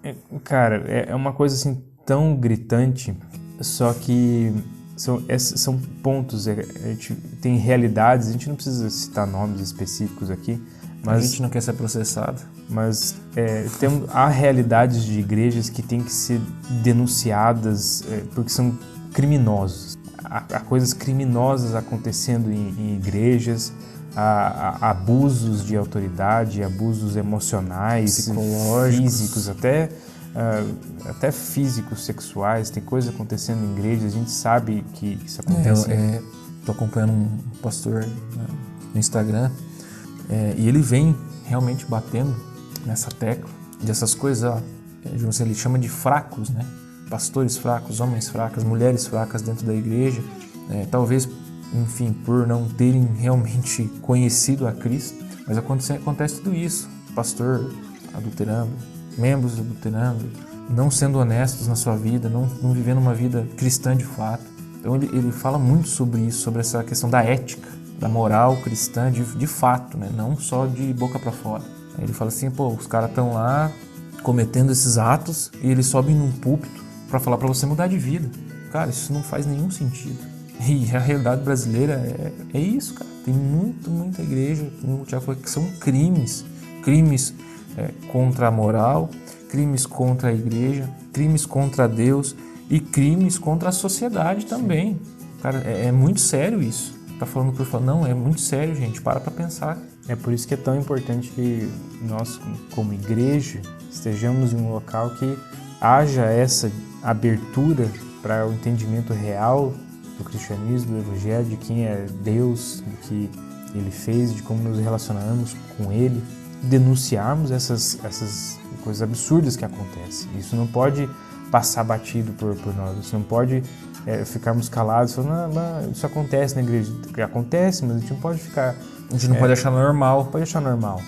cara, é uma coisa assim tão gritante, só que são pontos, a gente tem realidades, a gente não precisa citar nomes específicos aqui, mas a gente não quer ser processado. Mas há realidades de igrejas que têm que ser denunciadas porque são criminosos. Há coisas criminosas acontecendo em igrejas, há abusos de autoridade, abusos emocionais, psicológicos, físicos, até físicos, sexuais. Tem coisa acontecendo em igrejas, a gente sabe que isso acontece Estou acompanhando um pastor, né, no Instagram, e ele vem realmente batendo nessa tecla dessas coisas, ó, ele chama de fracos, né? Pastores fracos, homens fracas, mulheres fracas dentro da igreja, talvez, enfim, por não terem realmente conhecido a Cristo, mas acontece tudo isso, pastor adulterando, membros adulterando, não sendo honestos na sua vida, não vivendo uma vida cristã de fato. Então ele fala muito sobre isso, sobre essa questão da ética, da moral cristã de fato, né? Não só de boca para fora. Aí ele fala assim, os caras estão lá cometendo esses atos e eles sobem num púlpito para falar para você mudar de vida. Cara, isso não faz nenhum sentido. E a realidade brasileira é isso, cara. Tem muita igreja, como o Tiago falou, que são crimes contra a moral, crimes contra a igreja, crimes contra Deus e crimes contra a sociedade também. Cara, é muito sério isso. Tá falando por falar, não, é muito sério, gente, para pensar. É por isso que é tão importante que nós, como igreja, estejamos em um local que haja essa abertura para o entendimento real do cristianismo, do evangelho, de quem é Deus, do que Ele fez, de como nos relacionamos com Ele, denunciarmos essas coisas absurdas que acontecem. Isso não pode passar batido por nós, isso não pode ficarmos calados, falando, não, isso acontece na igreja. Acontece, mas a gente não pode ficar... A gente não pode achar normal. Não pode achar normal.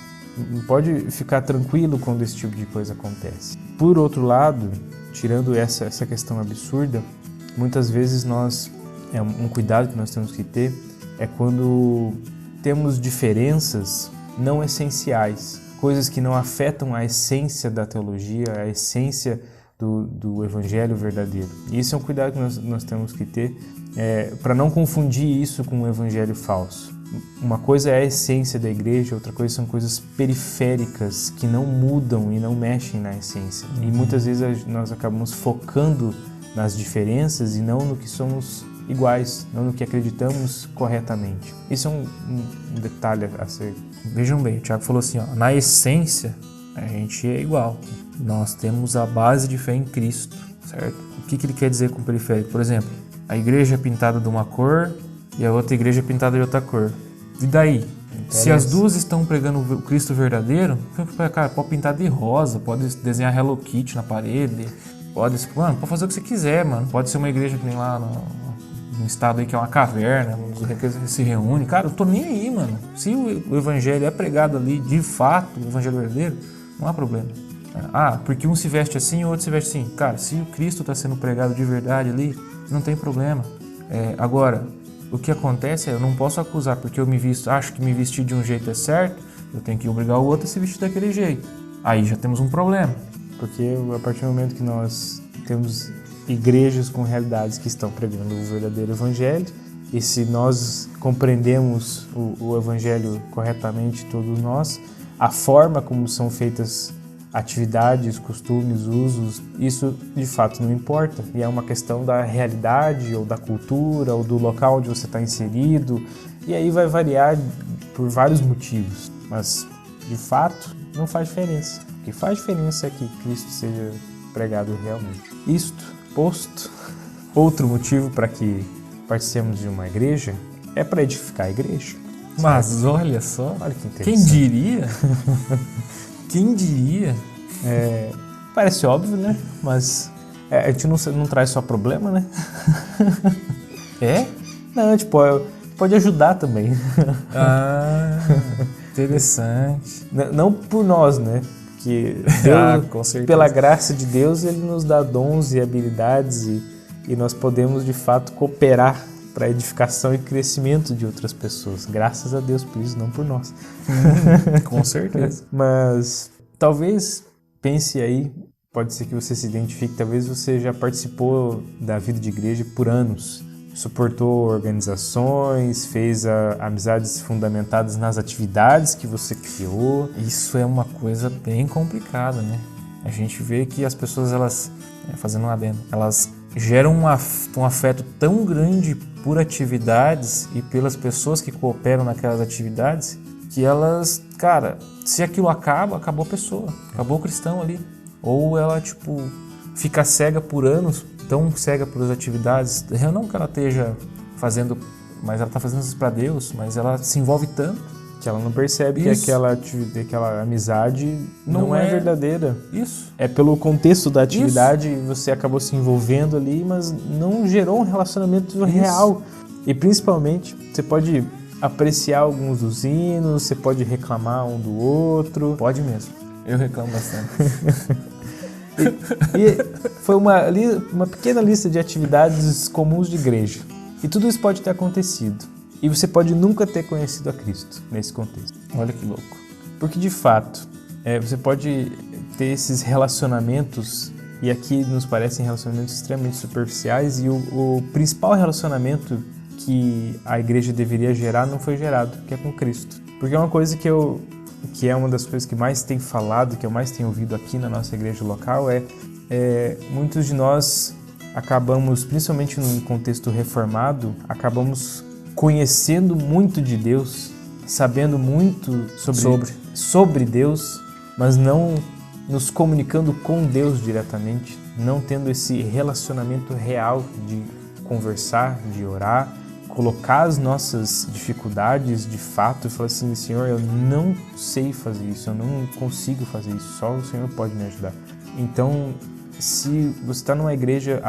Não pode ficar tranquilo quando esse tipo de coisa acontece. Por outro lado, tirando essa questão absurda, muitas vezes um cuidado que nós temos que ter é quando temos diferenças não essenciais, coisas que não afetam a essência da teologia, a essência do evangelho verdadeiro. E isso é um cuidado que nós temos que ter para não confundir isso com um evangelho falso. Uma coisa é a essência da igreja, outra coisa são coisas periféricas que não mudam e não mexem na essência. E muitas vezes nós acabamos focando nas diferenças e não no que somos iguais, não no que acreditamos corretamente. Isso é um detalhe a ser... Vejam bem, o Tiago falou assim, na essência a gente é igual. Nós temos a base de fé em Cristo, certo? O que ele quer dizer com periférico? Por exemplo, a igreja é pintada de uma cor e a outra igreja é pintada de outra cor. E daí? Se as duas estão pregando o Cristo verdadeiro, cara, pode pintar de rosa, pode desenhar Hello Kitty na parede, pode fazer o que você quiser, mano. Pode ser uma igreja que nem lá no estado aí que é uma caverna, onde se reúne. Cara, eu tô nem aí, mano. Se o evangelho é pregado ali, de fato, o evangelho verdadeiro, não há problema. Porque um se veste assim e o outro se veste assim. Cara, se o Cristo está sendo pregado de verdade ali, não tem problema. Agora, o que acontece eu não posso acusar porque eu acho que me vestir de um jeito é certo, eu tenho que obrigar o outro a se vestir daquele jeito. Aí já temos um problema. Porque a partir do momento que nós temos igrejas com realidades que estão pregando o verdadeiro evangelho, e se nós compreendemos o evangelho corretamente, todos nós, a forma como são feitas atividades, costumes, usos, isso de fato não importa. E é uma questão da realidade, ou da cultura, ou do local onde você está inserido. E aí vai variar por vários motivos. Mas, de fato, não faz diferença. O que faz diferença é que Cristo seja pregado realmente. Isto posto, outro motivo para que participemos de uma igreja é para edificar a igreja. Mas olha só, olha que interessante. Quem diria? Quem diria? Parece óbvio, né? Mas a gente não traz só problema, né? Não, pode ajudar também. Interessante. Não por nós, né? Que Deus, com certeza. Pela graça de Deus, Ele nos dá dons e habilidades e nós podemos, de fato, cooperar para a edificação e crescimento de outras pessoas. Graças a Deus por isso, não por nós. Com certeza. Mas talvez pense aí, pode ser que você se identifique, talvez você já participou da vida de igreja por anos, suportou organizações, fez amizades fundamentadas nas atividades que você criou. Isso é uma coisa bem complicada, né? A gente vê que as pessoas, elas, fazendo um adendo, elas geram um afeto tão grande por atividades e pelas pessoas que cooperam naquelas atividades, que elas, cara, se aquilo acabou a pessoa, acabou o cristão ali. Ou ela, fica cega por anos, tão cega pelas atividades, não que ela esteja fazendo mas ela está fazendo isso para Deus, mas ela se envolve tanto que ela não percebe Isso. que aquela amizade não é verdadeira. Isso. É pelo contexto da atividade, você acabou se envolvendo ali, mas não gerou um relacionamento real. E principalmente, você pode apreciar alguns dos hinos, você pode reclamar um do outro. Pode mesmo. Eu reclamo bastante. E foi uma pequena lista de atividades comuns de igreja. E tudo isso pode ter acontecido. E você pode nunca ter conhecido a Cristo nesse contexto. Olha que louco. Porque, de fato, você pode ter esses relacionamentos, e aqui nos parecem relacionamentos extremamente superficiais, e o principal relacionamento que a igreja deveria gerar não foi gerado, que é com Cristo. Porque é uma coisa que é uma das coisas que mais tem falado, que eu mais tenho ouvido aqui na nossa igreja local, muitos de nós acabamos, principalmente num contexto reformado, acabamos conhecendo muito de Deus, sabendo muito sobre Deus, mas não nos comunicando com Deus diretamente, não tendo esse relacionamento real de conversar, de orar, colocar as nossas dificuldades de fato e falar assim: Senhor, eu não sei fazer isso, eu não consigo fazer isso, só o Senhor pode me ajudar. Então, se você está numa igreja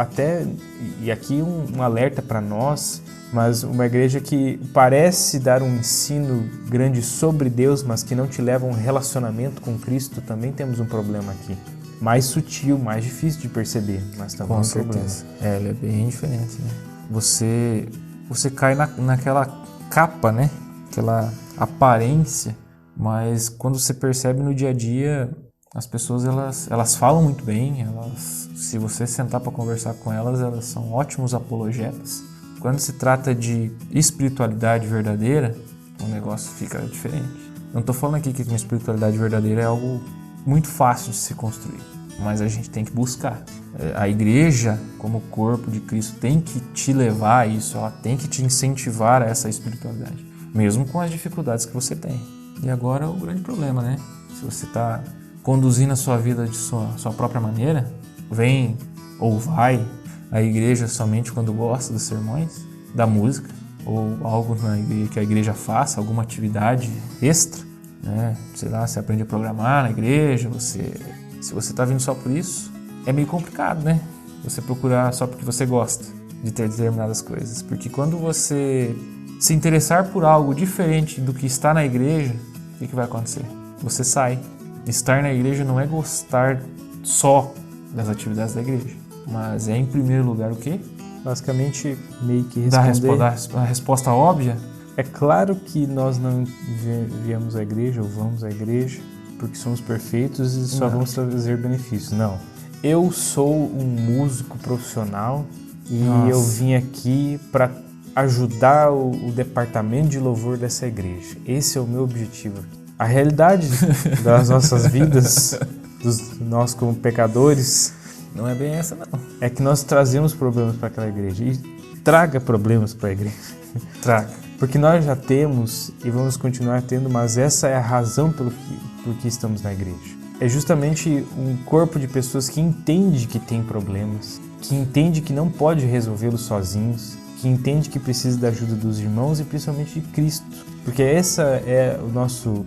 e aqui um alerta para nós, mas uma igreja que parece dar um ensino grande sobre Deus, mas que não te leva a um relacionamento com Cristo, também temos um problema aqui. Mais sutil, mais difícil de perceber, mas também Com um certeza. problema. Ele é bem diferente, né? Você cai naquela capa, né? Aquela aparência, mas quando você percebe no dia a dia, as pessoas elas falam muito bem, se você sentar para conversar com elas são ótimos apologetas. Quando se trata de espiritualidade verdadeira, o negócio fica diferente. Não estou falando aqui que uma espiritualidade verdadeira é algo muito fácil de se construir, mas a gente tem que buscar. A igreja, como corpo de Cristo, tem que te levar a isso, ela tem que te incentivar a essa espiritualidade, mesmo com as dificuldades que você tem. E agora o grande problema, né? Se você está conduzindo a sua vida de sua própria maneira, vem ou vai à igreja somente quando gosta dos sermões, da música, ou algo que a igreja faça, alguma atividade extra, né? Sei lá, você aprende a programar na igreja, se você está vindo só por isso, é meio complicado, né? Você procurar só porque você gosta de ter determinadas coisas. Porque quando você se interessar por algo diferente do que está na igreja, o que vai acontecer? Você sai. Estar na igreja não é gostar só das atividades da igreja, mas é, em primeiro lugar, o quê? Basicamente, meio que responder. A resposta óbvia. É claro que nós não viemos à igreja ou vamos à igreja porque somos perfeitos e só vamos trazer benefícios. Não. Eu sou um músico profissional e eu vim aqui para ajudar o departamento de louvor dessa igreja. Esse é o meu objetivo. A realidade das nossas vidas, nós como pecadores, não é bem essa, não. É que nós trazemos problemas para aquela igreja. E traga problemas para a igreja. Traga. Porque nós já temos e vamos continuar tendo, mas essa é a razão por que estamos na igreja. É justamente um corpo de pessoas que entende que tem problemas, que entende que não pode resolvê-los sozinhos, que entende que precisa da ajuda dos irmãos e principalmente de Cristo. Porque esse é o nosso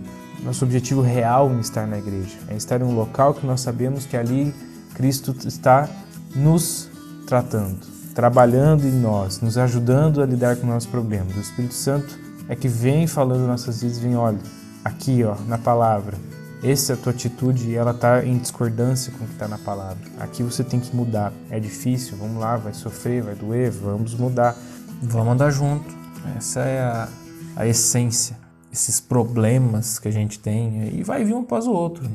objetivo real em estar na igreja. É estar em um local que nós sabemos que ali Cristo está nos tratando, trabalhando em nós, nos ajudando a lidar com nossos problemas. O Espírito Santo é que vem falando nossas vidas, vem, olha, aqui na palavra, essa é a tua atitude e ela está em discordância com o que está na palavra. Aqui você tem que mudar. É difícil, vamos lá, vai sofrer, vai doer, vamos mudar. Vamos andar junto. Essa é a essência. Esses problemas que a gente tem, e vai vir um após o outro.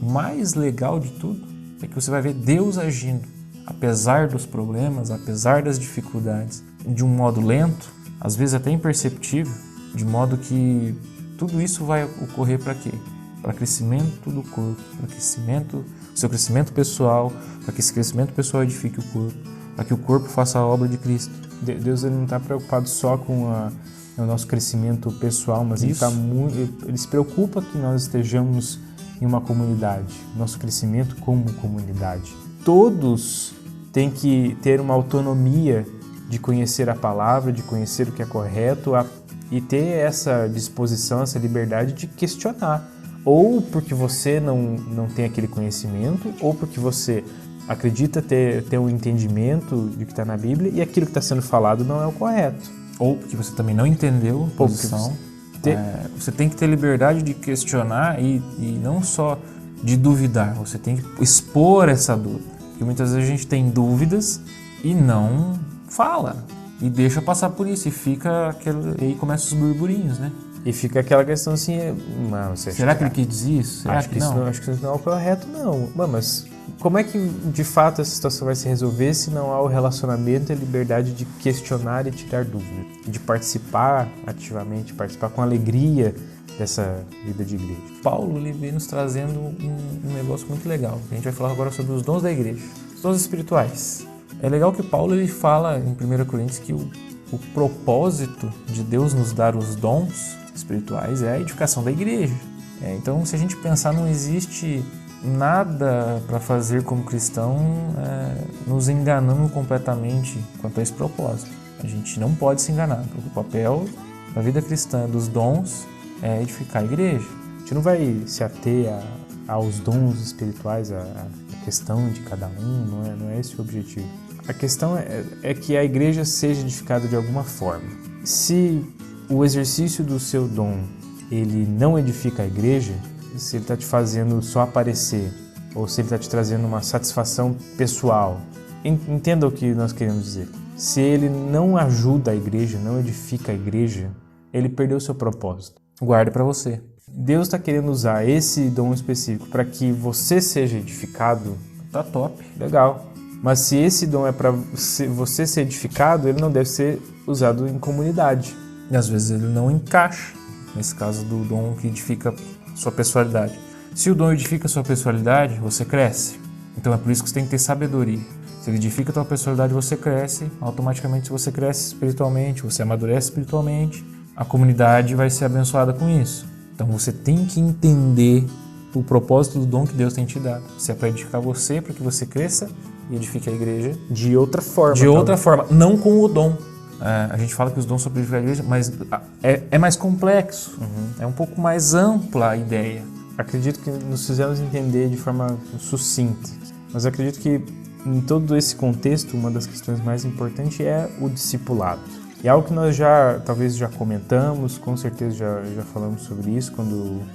O mais legal de tudo é que você vai ver Deus agindo, apesar dos problemas, apesar das dificuldades, de um modo lento, às vezes até imperceptível, de modo que tudo isso vai ocorrer para quê? Para crescimento do corpo, para seu crescimento pessoal, para que esse crescimento pessoal edifique o corpo, para que o corpo faça a obra de Cristo. Deus ele não está preocupado só com o nosso crescimento pessoal, mas ele se preocupa que nós estejamos em uma comunidade, nosso crescimento como comunidade. Todos têm que ter uma autonomia de conhecer a palavra, de conhecer o que é correto e ter essa disposição, essa liberdade de questionar. Ou porque você não tem aquele conhecimento, ou porque você acredita ter um entendimento de que está na Bíblia e aquilo que está sendo falado não é o correto. Ou porque você também não entendeu a posição. Você tem que ter liberdade de questionar e não só de duvidar, você tem que expor essa dúvida. Porque muitas vezes a gente tem dúvidas e não fala, e deixa passar por isso, e fica aí começam os burburinhos, né? E fica aquela questão assim, será que ele quis dizer isso? Será acho que não? Acho que isso não é o correto, não. Mas como é que de fato essa situação vai se resolver se não há o relacionamento e a liberdade de questionar e tirar dúvidas? De participar ativamente, participar com alegria dessa vida de igreja. Paulo ele vem nos trazendo um negócio muito legal. A gente vai falar agora sobre os dons da igreja, os dons espirituais. É legal que Paulo ele fala em 1 Coríntios que o propósito de Deus nos dar os dons espirituais é a edificação da igreja. Então, se a gente pensar, não existe nada para fazer como cristão nos enganando completamente quanto a esse propósito. A gente não pode se enganar, porque o papel da vida cristã dos dons é edificar a igreja. A gente não vai se ater aos dons espirituais, a questão de cada um, não é esse o objetivo. A questão é que a igreja seja edificada de alguma forma. Se o exercício do seu dom ele não edifica a igreja, se ele está te fazendo só aparecer, ou se ele está te trazendo uma satisfação pessoal, entenda o que nós queremos dizer. Se ele não ajuda a igreja, não edifica a igreja, ele perdeu o seu propósito. Guarde para você. Deus está querendo usar esse dom específico para que você seja edificado. Tá top. Legal. Mas se esse dom é para você ser edificado, ele não deve ser usado em comunidade. E às vezes ele não encaixa, nesse caso do dom que edifica sua personalidade. Se o dom edifica sua personalidade, você cresce. Então é por isso que você tem que ter sabedoria. Se ele edifica a tua personalidade, você cresce. Automaticamente, se você cresce espiritualmente, você amadurece espiritualmente, a comunidade vai ser abençoada com isso. Então você tem que entender o propósito do dom que Deus tem te dado. Se é para edificar você, para que você cresça e edifique a igreja. De outra forma. De outra forma, não com o dom. A gente fala que os dons são para edificar a igreja, mas é mais complexo. É um pouco mais ampla a ideia. Acredito que nos fizemos entender de forma sucinta. Mas acredito que em todo esse contexto, uma das questões mais importantes é o discipulado. E é algo que nós talvez já comentamos, com certeza já falamos sobre isso,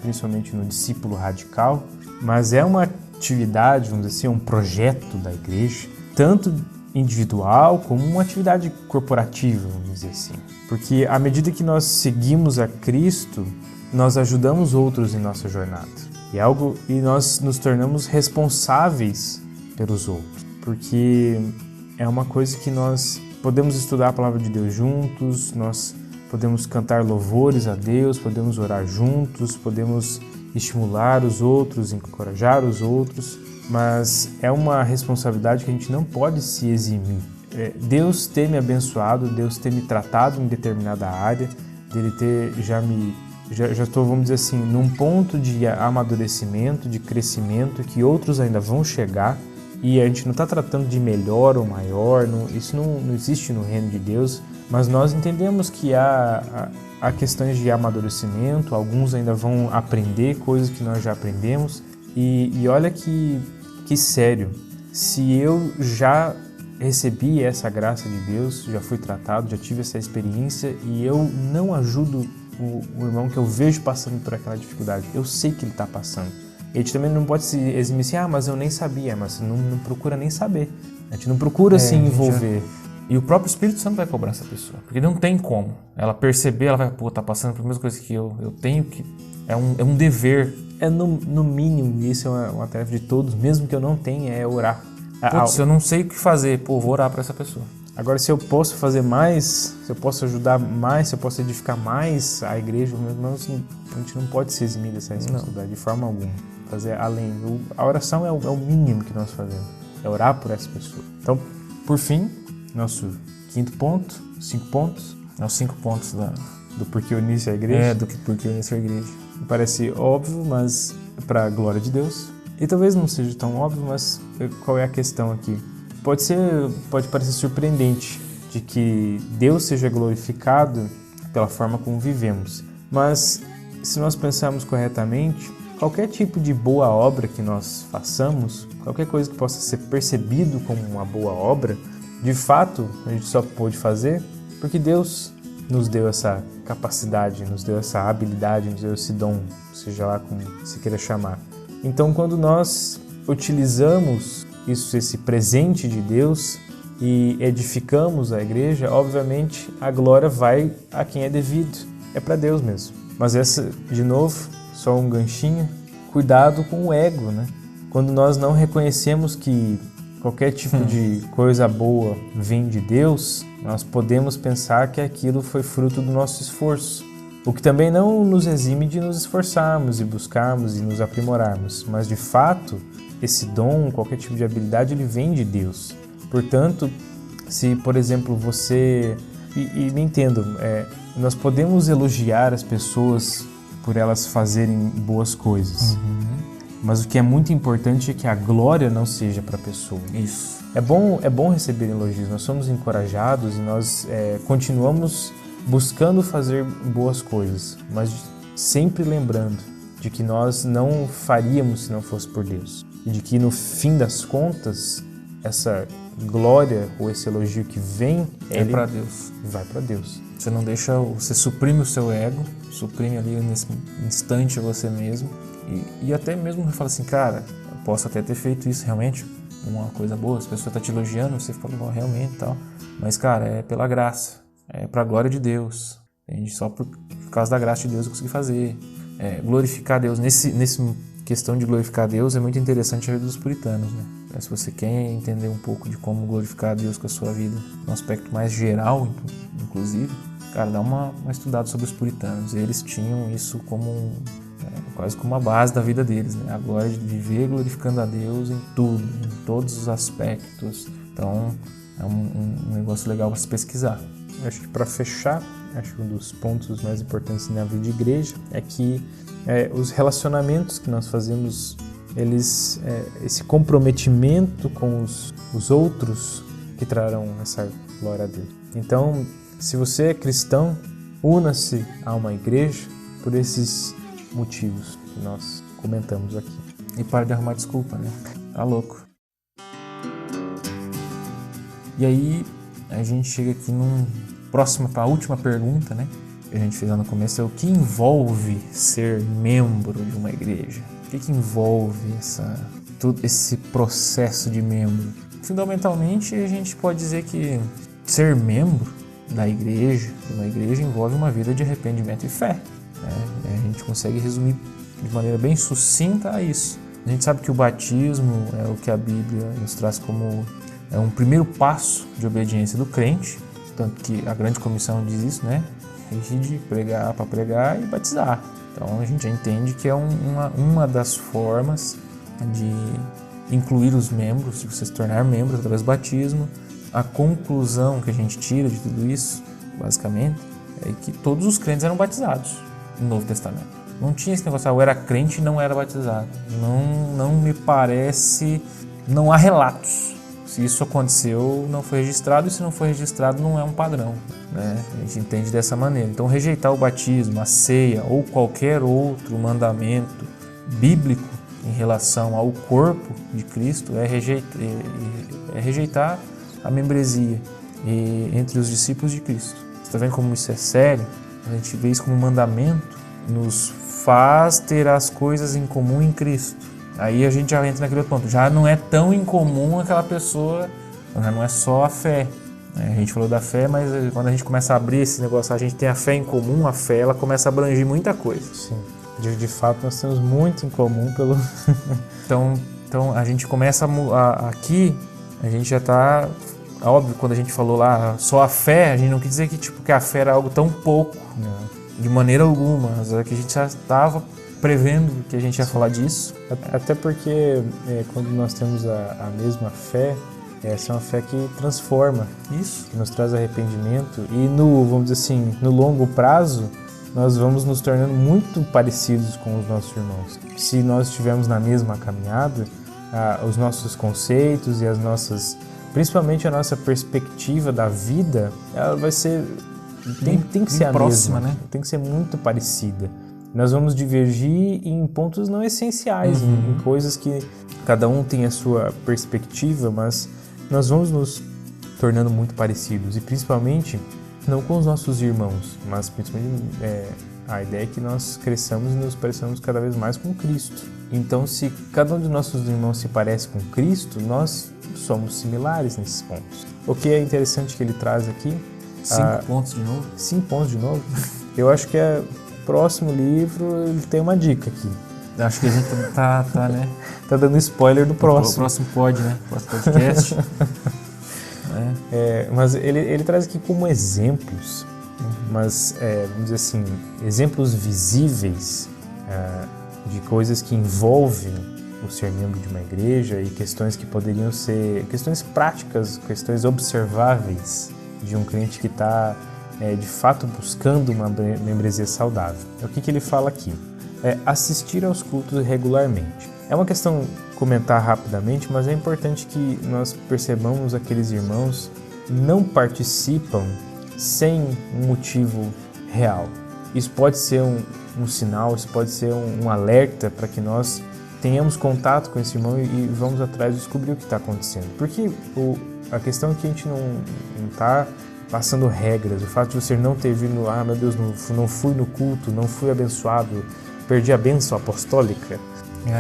principalmente no discípulo radical, mas é uma atividade, vamos dizer assim, um projeto da igreja, tanto individual como uma atividade corporativa, vamos dizer assim. Porque à medida que nós seguimos a Cristo, nós ajudamos outros em nossa jornada. E nós nos tornamos responsáveis pelos outros, porque é uma coisa que nós podemos estudar a palavra de Deus juntos, nós podemos cantar louvores a Deus, podemos orar juntos, podemos estimular os outros, encorajar os outros, mas é uma responsabilidade que a gente não pode se eximir. Deus ter me abençoado, Deus ter me tratado em determinada área, dele ter já estou, vamos dizer assim, num ponto de amadurecimento, de crescimento, que outros ainda vão chegar, e a gente não está tratando de melhor ou maior, isso não existe no reino de Deus, mas nós entendemos que há questões de amadurecimento, alguns ainda vão aprender coisas que nós já aprendemos, e olha que sério, se eu já recebi essa graça de Deus, já fui tratado, já tive essa experiência, e eu não ajudo o irmão que eu vejo passando por aquela dificuldade, eu sei que ele está passando. A gente também não pode se eximir assim, mas eu nem sabia, mas não procura nem saber. A gente não procura se envolver. E o próprio Espírito Santo vai cobrar essa pessoa, porque não tem como. Ela perceber, ela vai, tá passando por mesma coisa que eu tenho que... É um dever. No mínimo, isso é uma tarefa de todos, mesmo que eu não tenha, é orar. Se eu não sei o que fazer, vou orar para essa pessoa. Agora, se eu posso fazer mais, se eu posso ajudar mais, se eu posso edificar mais a igreja, a gente não pode se eximir dessa responsabilidade de forma alguma. Fazer além. A oração é o mínimo que nós fazemos, é orar por essa pessoa. Então, por fim, nosso quinto ponto, 5 pontos. É os 5 pontos do porquê unir-se à igreja. Do porquê unir-se à igreja. Parece óbvio, mas é para a glória de Deus. E talvez não seja tão óbvio, mas qual é a questão aqui? Pode parecer surpreendente de que Deus seja glorificado pela forma como vivemos. Mas, se nós pensarmos corretamente, qualquer tipo de boa obra que nós façamos, qualquer coisa que possa ser percebido como uma boa obra, de fato, a gente só pôde fazer porque Deus nos deu essa capacidade, nos deu essa habilidade, nos deu esse dom, seja lá como se queira chamar. Então, quando nós utilizamos esse presente de Deus e edificamos a igreja, obviamente a glória vai a quem é devido, é para Deus mesmo. Mas essa, de novo, só um ganchinho, cuidado com o ego, né? Quando nós não reconhecemos que qualquer tipo de coisa boa vem de Deus, nós podemos pensar que aquilo foi fruto do nosso esforço. O que também não nos exime de nos esforçarmos e buscarmos e nos aprimorarmos. Mas, de fato, esse dom, qualquer tipo de habilidade, ele vem de Deus. Portanto, se, por exemplo, você... E me entendam, nós podemos elogiar as pessoas por elas fazerem boas coisas. Mas o que é muito importante é que a glória não seja para a pessoa. Isso. É bom receber elogios, nós somos encorajados e nós continuamos buscando fazer boas coisas, mas sempre lembrando de que nós não faríamos se não fosse por Deus. E de que no fim das contas, essa glória ou esse elogio que vem, é para Deus. Vai para Deus. Você não deixa, você suprime o seu ego, suprime ali nesse instante você mesmo. E até mesmo fala assim, cara, eu posso até ter feito isso realmente, uma coisa boa, as pessoas estão te elogiando, você falou realmente e tal, mas cara, é pela graça, é pra glória de Deus, entende? Só por causa da graça de Deus eu consegui fazer, glorificar Deus, nesse questão de glorificar Deus é muito interessante a vida dos puritanos, né? Se você quer entender um pouco de como glorificar a Deus com a sua vida, num aspecto mais geral, inclusive, cara, dá uma estudada sobre os puritanos, eles tinham isso como quase como a base da vida deles, né? A glória de viver glorificando a Deus em tudo, em todos os aspectos. Então, é um negócio legal para se pesquisar. Acho que para fechar, acho que um dos pontos mais importantes na vida de igreja é que os relacionamentos que nós fazemos, esse comprometimento com os outros que trarão essa glória a Deus. Então, se você é cristão, una-se a uma igreja por esses motivos que nós comentamos aqui. E para de arrumar desculpa, né? Tá louco. E aí, a gente chega aqui para a última pergunta, né? Que a gente fez lá no começo, é o que envolve ser membro de uma igreja? O que envolve todo esse processo de membro? Fundamentalmente, a gente pode dizer que ser membro da igreja, de uma igreja, envolve uma vida de arrependimento e fé. A gente consegue resumir de maneira bem sucinta a isso. A gente sabe que o batismo é o que a Bíblia nos traz como um primeiro passo de obediência do crente, tanto que a grande comissão diz isso, né? De pregar para pregar e batizar. Então a gente já entende que é uma das formas de incluir os membros, de você se tornar membro através do batismo. A conclusão que a gente tira de tudo isso, basicamente, é que todos os crentes eram batizados no Novo Testamento. Não tinha esse negócio, eu era crente e não era batizado. Não me parece, não há relatos. Se isso aconteceu, não foi registrado, e se não foi registrado, não é um padrão, né? A gente entende dessa maneira. Então, rejeitar o batismo, a ceia ou qualquer outro mandamento bíblico em relação ao corpo de Cristo é rejeitar a membresia entre os discípulos de Cristo. Você está vendo como isso é sério? A gente vê isso como um mandamento, nos faz ter as coisas em comum em Cristo. Aí a gente já entra naquele outro ponto. Já não é tão incomum aquela pessoa, já não é só a fé. A gente falou da fé, mas quando a gente começa a abrir esse negócio, a gente tem a fé em comum, a fé ela começa a abranger muita coisa. Sim. De fato, nós temos muito em comum pelo... Então a gente começa aqui, a gente já está... Óbvio, quando a gente falou lá só a fé, a gente não quis dizer que a fé era algo tão pouco, de maneira alguma, mas é que a gente já estava prevendo que a gente ia falar disso. Até porque quando nós temos a mesma fé, essa é uma fé que transforma, isso, que nos traz arrependimento e vamos dizer assim, no longo prazo, nós vamos nos tornando muito parecidos com os nossos irmãos. Se nós estivermos na mesma caminhada, os nossos conceitos e as nossas principalmente a nossa perspectiva da vida, ela vai ser, tem que ser a próxima, mesma, né? Tem que ser muito parecida. Nós vamos divergir em pontos não essenciais, em coisas que cada um tem a sua perspectiva, mas nós vamos nos tornando muito parecidos, e principalmente não com os nossos irmãos, mas principalmente a ideia é que nós cresçamos e nos pareçamos cada vez mais com Cristo. Então, se cada um de nossos irmãos se parece com Cristo, nós somos similares nesses pontos. O que é interessante que ele traz aqui... 5 pontos de novo? 5 pontos de novo? Eu acho que o próximo livro ele tem uma dica aqui. Acho que a gente tá né? Tá dando spoiler do próximo. O próximo pode, né? O próximo podcast. Mas ele traz aqui como exemplos, mas vamos dizer assim, exemplos visíveis de coisas que envolvem o ser membro de uma igreja e questões que poderiam ser questões práticas, questões observáveis de um crente que está de fato buscando uma membresia saudável. O que ele fala aqui? Assistir aos cultos regularmente. É uma questão comentar rapidamente, mas é importante que nós percebamos aqueles irmãos não participam sem um motivo real. Isso pode ser um sinal, isso pode ser um alerta para que nós tenhamos contato com esse irmão e vamos atrás descobrir o que está acontecendo. Porque a questão é que a gente não está passando regras. O fato de você não ter vindo, meu Deus, não fui no culto, não fui abençoado, perdi a bênção apostólica.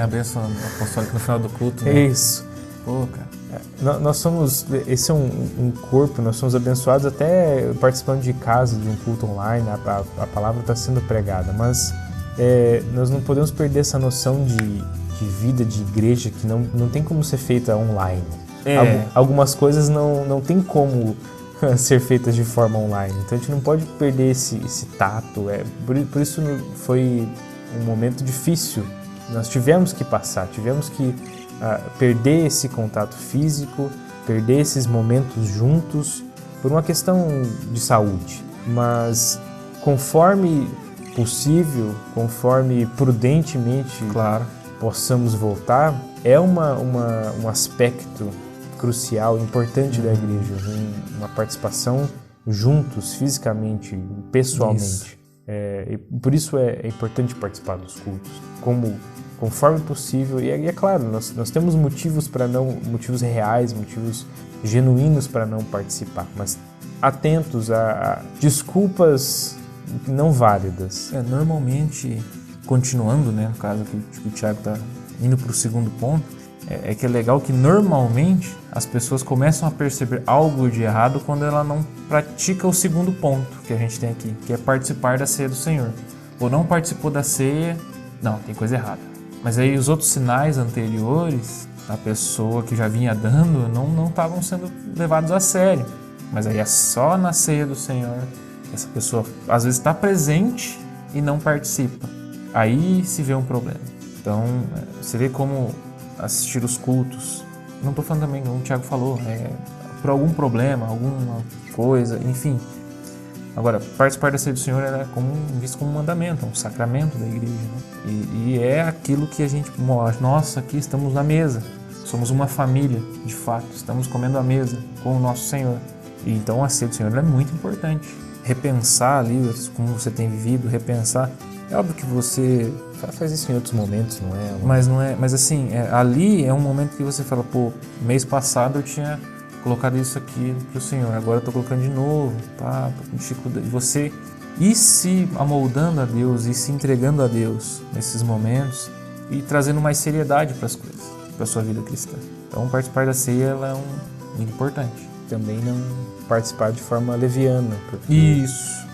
A bênção apostólica no final do culto, né? Isso. Pô, cara. Nós somos, esse é um corpo, nós somos abençoados até participando de casa, de um culto online, a palavra está sendo pregada, mas nós não podemos perder essa noção de vida, de igreja, que não tem como ser feita online. Algumas coisas não tem como ser feitas de forma online, então a gente não pode perder esse tato, por isso foi um momento difícil, nós tivemos que passar, tivemos que perder esse contato físico, perder esses momentos juntos por uma questão de saúde. Mas conforme possível, conforme prudentemente possamos voltar, é um aspecto crucial, importante da igreja, uma participação juntos, fisicamente, pessoalmente. E por isso é importante participar dos cultos, conforme possível, e é claro, nós temos motivos reais, motivos genuínos para não participar, mas atentos a desculpas não válidas. Normalmente, continuando, né, no caso que o Thiago está indo para o segundo ponto, que é legal que normalmente as pessoas começam a perceber algo de errado quando ela não pratica o segundo ponto que a gente tem aqui, que é participar da ceia do Senhor. Ou não participou da ceia, não, tem coisa errada. Mas aí os outros sinais anteriores, a pessoa que já vinha dando, não estavam sendo levados a sério. Mas aí é só na ceia do Senhor que essa pessoa às vezes está presente e não participa. Aí se vê um problema. Então, você vê como assistir os cultos, não estou falando também, como o Thiago falou, por algum problema, alguma coisa, enfim. Agora, participar da ceia do Senhor era visto como um mandamento, um sacramento da igreja, né? E é aquilo que a gente mostra, nós aqui estamos na mesa, somos uma família, de fato, estamos comendo à mesa com o nosso Senhor. E então a ceia do Senhor é muito importante. Repensar ali como você tem vivido, repensar. É óbvio que você faz isso em outros momentos, não é? Mas não é, mas assim, ali é um momento que você fala, mês passado eu tinha colocado isso aqui pro Senhor, agora eu tô colocando de novo, tô com dificuldade. Você ir se amoldando a Deus e se entregando a Deus nesses momentos e trazendo mais seriedade para as coisas, para a sua vida cristã. Então, participar da ceia ela é muito importante. Também não participar de forma leviana. Isso.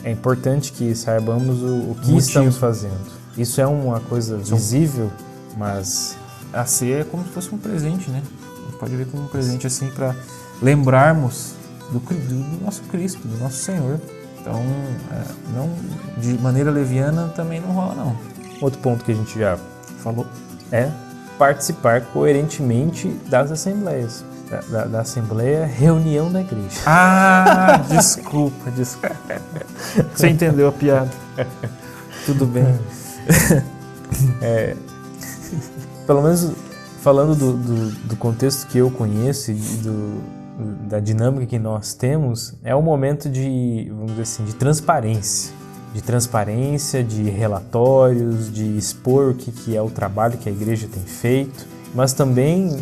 É importante que saibamos o que estamos fazendo. Isso é uma coisa visível, mas a ceia é como se fosse um presente, né? A gente pode ver como um presente assim para lembrarmos do nosso Cristo, do nosso Senhor. Então, não de maneira leviana também não rola, não. Outro ponto que a gente já falou é participar coerentemente das assembleias. Da assembleia, reunião da igreja. Desculpa. Você entendeu a piada. Tudo bem. Pelo menos falando do contexto que eu conheço e da dinâmica que nós temos, é um momento de, vamos dizer assim, de transparência, de relatórios, de expor o que é o trabalho que a igreja tem feito, mas também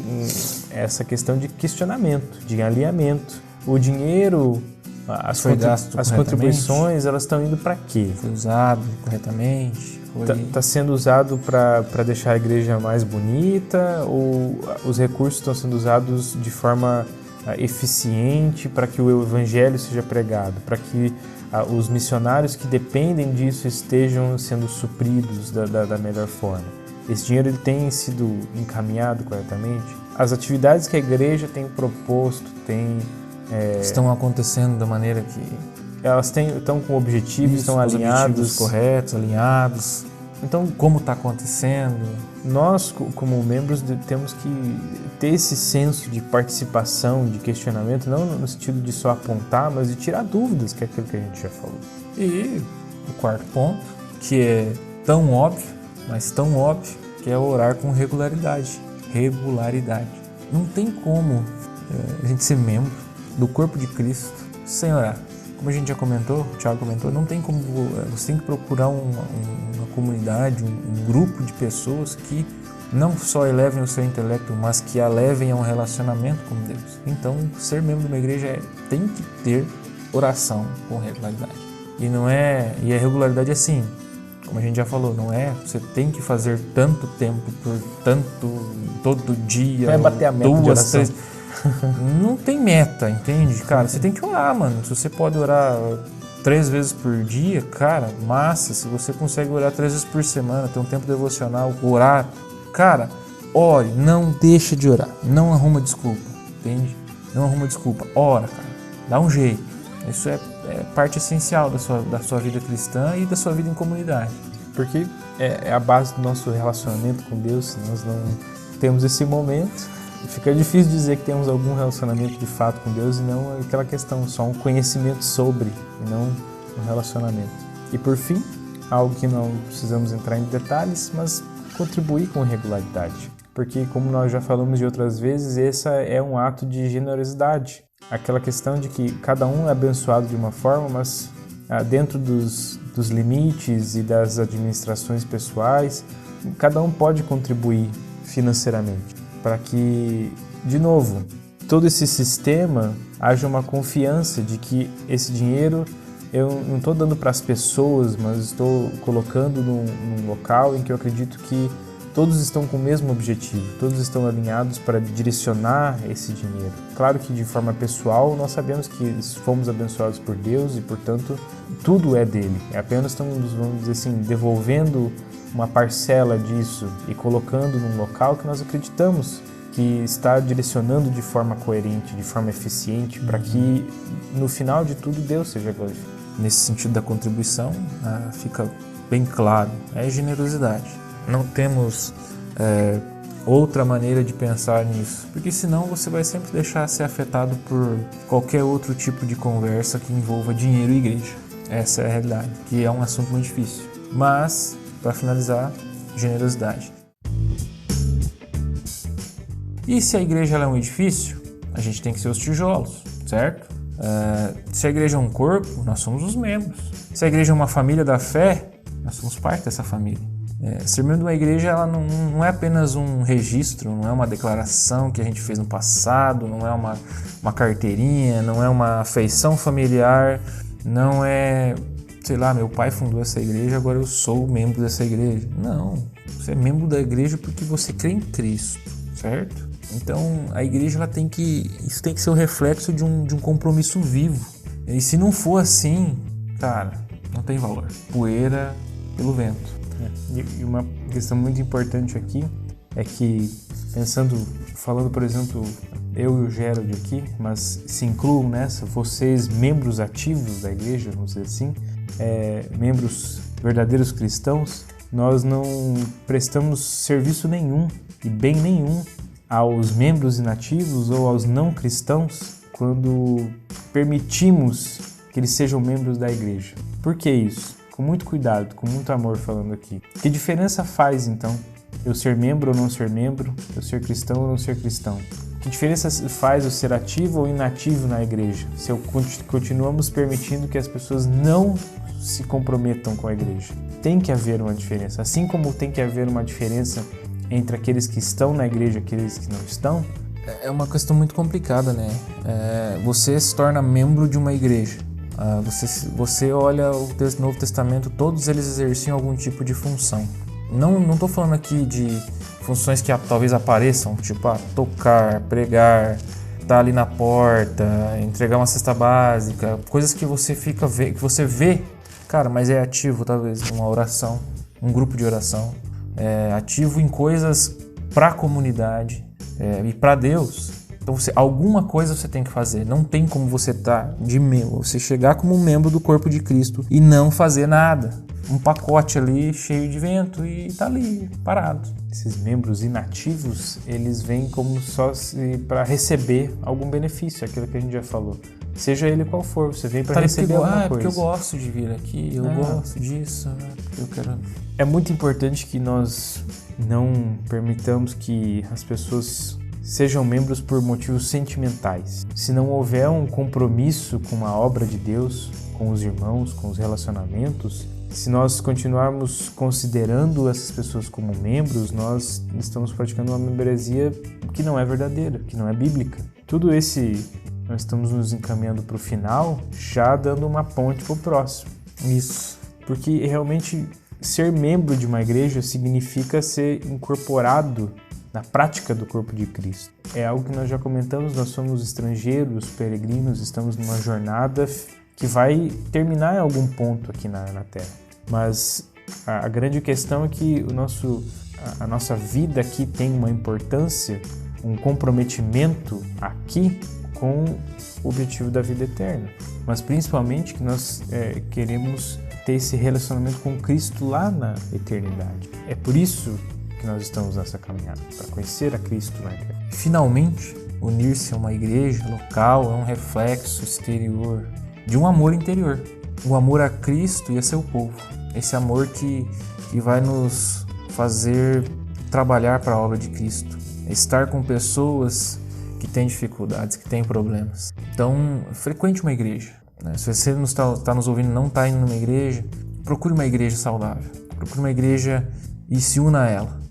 essa questão de questionamento, de alinhamento. O dinheiro, as contribuições, elas estão indo para quê? Foi usado corretamente? Está sendo usado para deixar a igreja mais bonita, ou os recursos estão sendo usados de forma eficiente para que o evangelho seja pregado, para que os missionários que dependem disso estejam sendo supridos da melhor forma? Esse dinheiro ele tem sido encaminhado corretamente? As atividades que a igreja tem proposto, estão acontecendo da maneira que... Elas estão com objetivos, estão alinhados. Corretos, alinhados. Então, como está acontecendo? Nós, como membros, temos que ter esse senso de participação, de questionamento, não no sentido de só apontar, mas de tirar dúvidas, que é aquilo que a gente já falou. E o quarto ponto, que é tão óbvio, mas tão óbvio, que é orar com regularidade. Regularidade. Não tem como a gente ser membro do corpo de Cristo sem orar. Como a gente já comentou, o Thiago comentou, não tem como, você tem que procurar uma comunidade, um grupo de pessoas que não só elevem o seu intelecto, mas que a levem a um relacionamento com Deus. Então, ser membro de uma igreja tem que ter oração com regularidade. E a regularidade é assim, como a gente já falou, não é você tem que fazer tanto tempo por todo dia, vai bater a meta de oração. 2, 3... Não tem meta, entende? Cara, você tem que orar, mano. Se você pode orar 3 vezes por dia, cara, massa. Se você consegue orar 3 vezes por semana, ter um tempo devocional, orar, cara, ore, não deixa de orar. Não arruma desculpa, entende? Não arruma desculpa, ora, cara. Dá um jeito. Isso é parte essencial da sua vida cristã e da sua vida em comunidade. Porque é a base do nosso relacionamento com Deus. Se nós não temos esse momento, fica difícil dizer que temos algum relacionamento de fato com Deus e não aquela questão, só um conhecimento sobre e não um relacionamento. E por fim, algo que não precisamos entrar em detalhes, mas contribuir com regularidade. Porque, como nós já falamos de outras vezes, esse é um ato de generosidade. Aquela questão de que cada um é abençoado de uma forma, mas dentro dos limites e das administrações pessoais, cada um pode contribuir financeiramente. Para que, de novo, todo esse sistema haja uma confiança de que esse dinheiro eu não estou dando para as pessoas, mas estou colocando num local em que eu acredito que todos estão com o mesmo objetivo, todos estão alinhados para direcionar esse dinheiro. Claro que de forma pessoal nós sabemos que fomos abençoados por Deus e, portanto, tudo é dele. Apenas estamos, vamos dizer assim, devolvendo uma parcela disso e colocando num local que nós acreditamos que está direcionando de forma coerente, de forma eficiente, para que no final de tudo Deus seja glorificado. Nesse sentido da contribuição, fica bem claro, é generosidade. Não temos outra maneira de pensar nisso, porque senão você vai sempre deixar ser afetado por qualquer outro tipo de conversa que envolva dinheiro e igreja. Essa é a realidade, que é um assunto muito difícil. Mas, para finalizar, generosidade. E se a igreja é um edifício, a gente tem que ser os tijolos, certo? Se a igreja é um corpo, nós somos os membros. Se a igreja é uma família da fé, nós somos parte dessa família. Ser membro de uma igreja ela não é apenas um registro, não é uma declaração que a gente fez no passado, não é uma carteirinha, não é uma afeição familiar, não é, sei lá, meu pai fundou essa igreja, agora eu sou membro dessa igreja. Não, você é membro da igreja porque você crê em Cristo, certo? Então a igreja isso tem que ser o reflexo de um compromisso vivo. E se não for assim, cara, não tem valor. Poeira pelo vento. E uma questão muito importante aqui é que, falando, por exemplo, eu e o Gerald aqui, mas se incluam nessa, vocês, membros ativos da igreja, vamos dizer assim, membros verdadeiros cristãos, nós não prestamos serviço nenhum e bem nenhum aos membros inativos ou aos não cristãos quando permitimos que eles sejam membros da igreja. Por que isso? Com muito cuidado, com muito amor falando aqui. Que diferença faz, então, eu ser membro ou não ser membro, eu ser cristão ou não ser cristão. Que diferença faz eu ser ativo ou inativo na igreja? Se continuamos permitindo que as pessoas não se comprometam com a igreja. Tem que haver uma diferença. Assim como tem que haver uma diferença entre aqueles que estão na igreja e aqueles que não estão. É uma questão muito complicada, né? Você se torna membro de uma igreja. Você olha o Novo Testamento, todos eles exerciam algum tipo de função. Não estou falando aqui de funções que talvez apareçam, tipo tocar, pregar, estar ali na porta, entregar uma cesta básica, coisas que você que você vê, cara, mas é ativo talvez, uma oração, um grupo de oração, ativo em coisas para a comunidade e para Deus. Então alguma coisa você tem que fazer, não tem como você você chegar como um membro do corpo de Cristo e não fazer nada. Um pacote ali cheio de vento e tá ali, parado. Esses membros inativos, eles vêm como só para receber algum benefício, aquilo que a gente já falou. Seja ele qual for, você vem para receber alguma coisa. Porque eu gosto de vir aqui, eu gosto disso, eu quero... É muito importante que nós não permitamos que as pessoas sejam membros por motivos sentimentais. Se não houver um compromisso com a obra de Deus, com os irmãos, com os relacionamentos, se nós continuarmos considerando essas pessoas como membros, nós estamos praticando uma membresia que não é verdadeira, que não é bíblica. Nós estamos nos encaminhando para o final, já dando uma ponte para o próximo. Isso. Porque realmente ser membro de uma igreja significa ser incorporado na prática do corpo de Cristo. É algo que nós já comentamos, nós somos estrangeiros, peregrinos, estamos numa jornada que vai terminar em algum ponto aqui na Terra. Mas a grande questão é que a nossa vida aqui tem uma importância, um comprometimento aqui com o objetivo da vida eterna. Mas principalmente que nós queremos ter esse relacionamento com Cristo lá na eternidade. É por isso que nós estamos nessa caminhada, para conhecer a Cristo na eternidade. Finalmente, unir-se a uma igreja local é um reflexo exterior de um amor interior. O amor a Cristo e a seu povo. Esse amor que vai nos fazer trabalhar para a obra de Cristo. Estar com pessoas que têm dificuldades, que têm problemas. Então, frequente uma igreja. Né? Se você está nos ouvindo e não está indo numa igreja, procure uma igreja saudável. Procure uma igreja e se una a ela.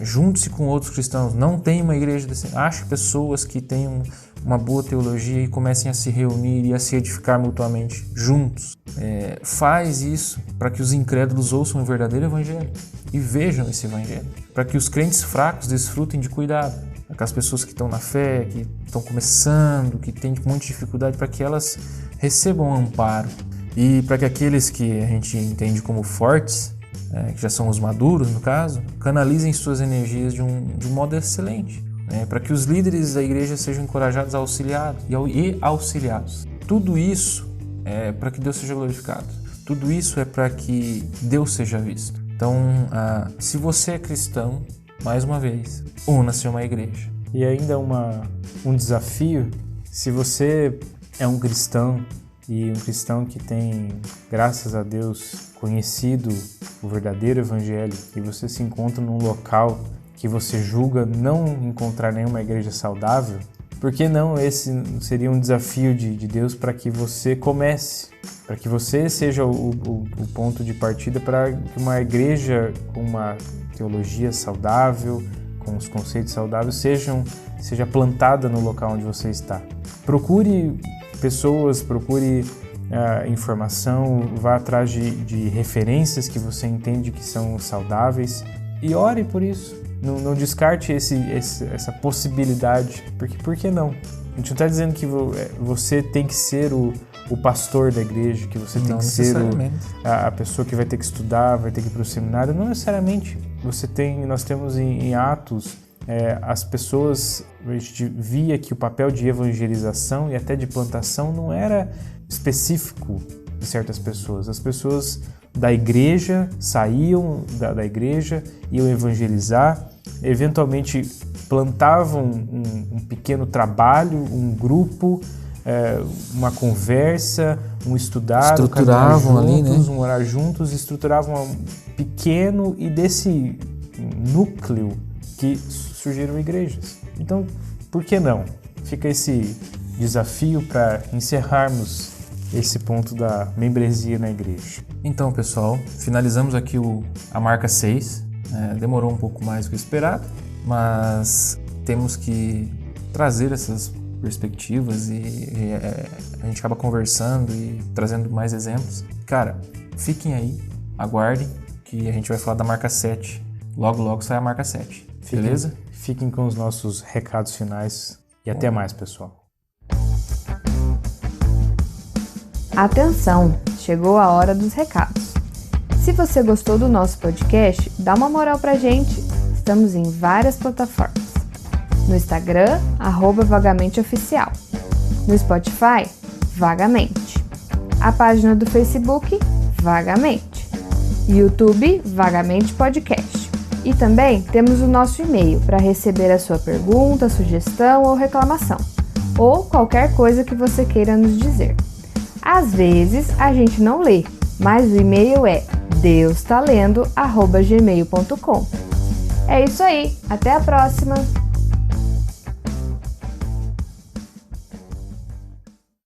Junte-se com outros cristãos. Não tem uma igreja decente. Ache pessoas que tenham uma boa teologia e comecem a se reunir e a se edificar mutuamente juntos. Faz isso para que os incrédulos ouçam o verdadeiro evangelho e vejam esse evangelho. Para que os crentes fracos desfrutem de cuidado. Para que as pessoas que estão na fé, que estão começando, que têm um monte de dificuldade, para que elas recebam amparo. E para que aqueles que a gente entende como fortes, que já são os maduros no caso, canalizem suas energias de um modo excelente. Para que os líderes da igreja sejam encorajados a auxiliar e auxiliados. Tudo isso é para que Deus seja glorificado. Tudo isso é para que Deus seja visto. Então, se você é cristão, mais uma vez, una-se a uma igreja. E ainda um desafio, se você é um cristão e um cristão que tem, graças a Deus, conhecido o verdadeiro evangelho e você se encontra num local que você julga não encontrar nenhuma igreja saudável, por que não esse seria um desafio de Deus para que você comece, para que você seja o ponto de partida para que uma igreja com uma teologia saudável, com os conceitos saudáveis, seja plantada no local onde você está. Procure pessoas, procure informação, vá atrás de referências que você entende que são saudáveis e ore por isso. Não descarte essa possibilidade, porque por que não? A gente não está dizendo que você tem que ser o pastor da igreja, que você tem que ser a pessoa que vai ter que estudar, vai ter que ir para o seminário. Não necessariamente. Nós temos em Atos as pessoas, a gente via que o papel de evangelização e até de plantação não era específico de certas pessoas. As pessoas da igreja saíam da igreja, iam evangelizar, eventualmente plantavam um pequeno trabalho, um grupo, uma conversa, um estudar, estruturavam juntos, ali, né? Um orar juntos, estruturavam um pequeno e núcleo que surgiram igrejas. Então, por que não? Fica esse desafio para encerrarmos esse ponto da membresia na igreja. Então, pessoal, finalizamos aqui a marca 6. Demorou um pouco mais do que esperado, mas temos que trazer essas perspectivas e a gente acaba conversando e trazendo mais exemplos. Cara, fiquem aí, aguardem que a gente vai falar da marca 7. Logo, logo sai a marca 7. Beleza? Fiquem com os nossos recados finais e até mais, pessoal. Atenção, chegou a hora dos recados. Se você gostou do nosso podcast, dá uma moral pra gente. Estamos em várias plataformas. No Instagram, @vagamenteoficial. No Spotify, Vagamente. A página do Facebook, Vagamente. YouTube, Vagamente Podcast. E também temos o nosso e-mail para receber a sua pergunta, sugestão ou reclamação, ou qualquer coisa que você queira nos dizer. Às vezes a gente não lê, mas o e-mail é deustalendo@gmail.com. É isso aí, até a próxima!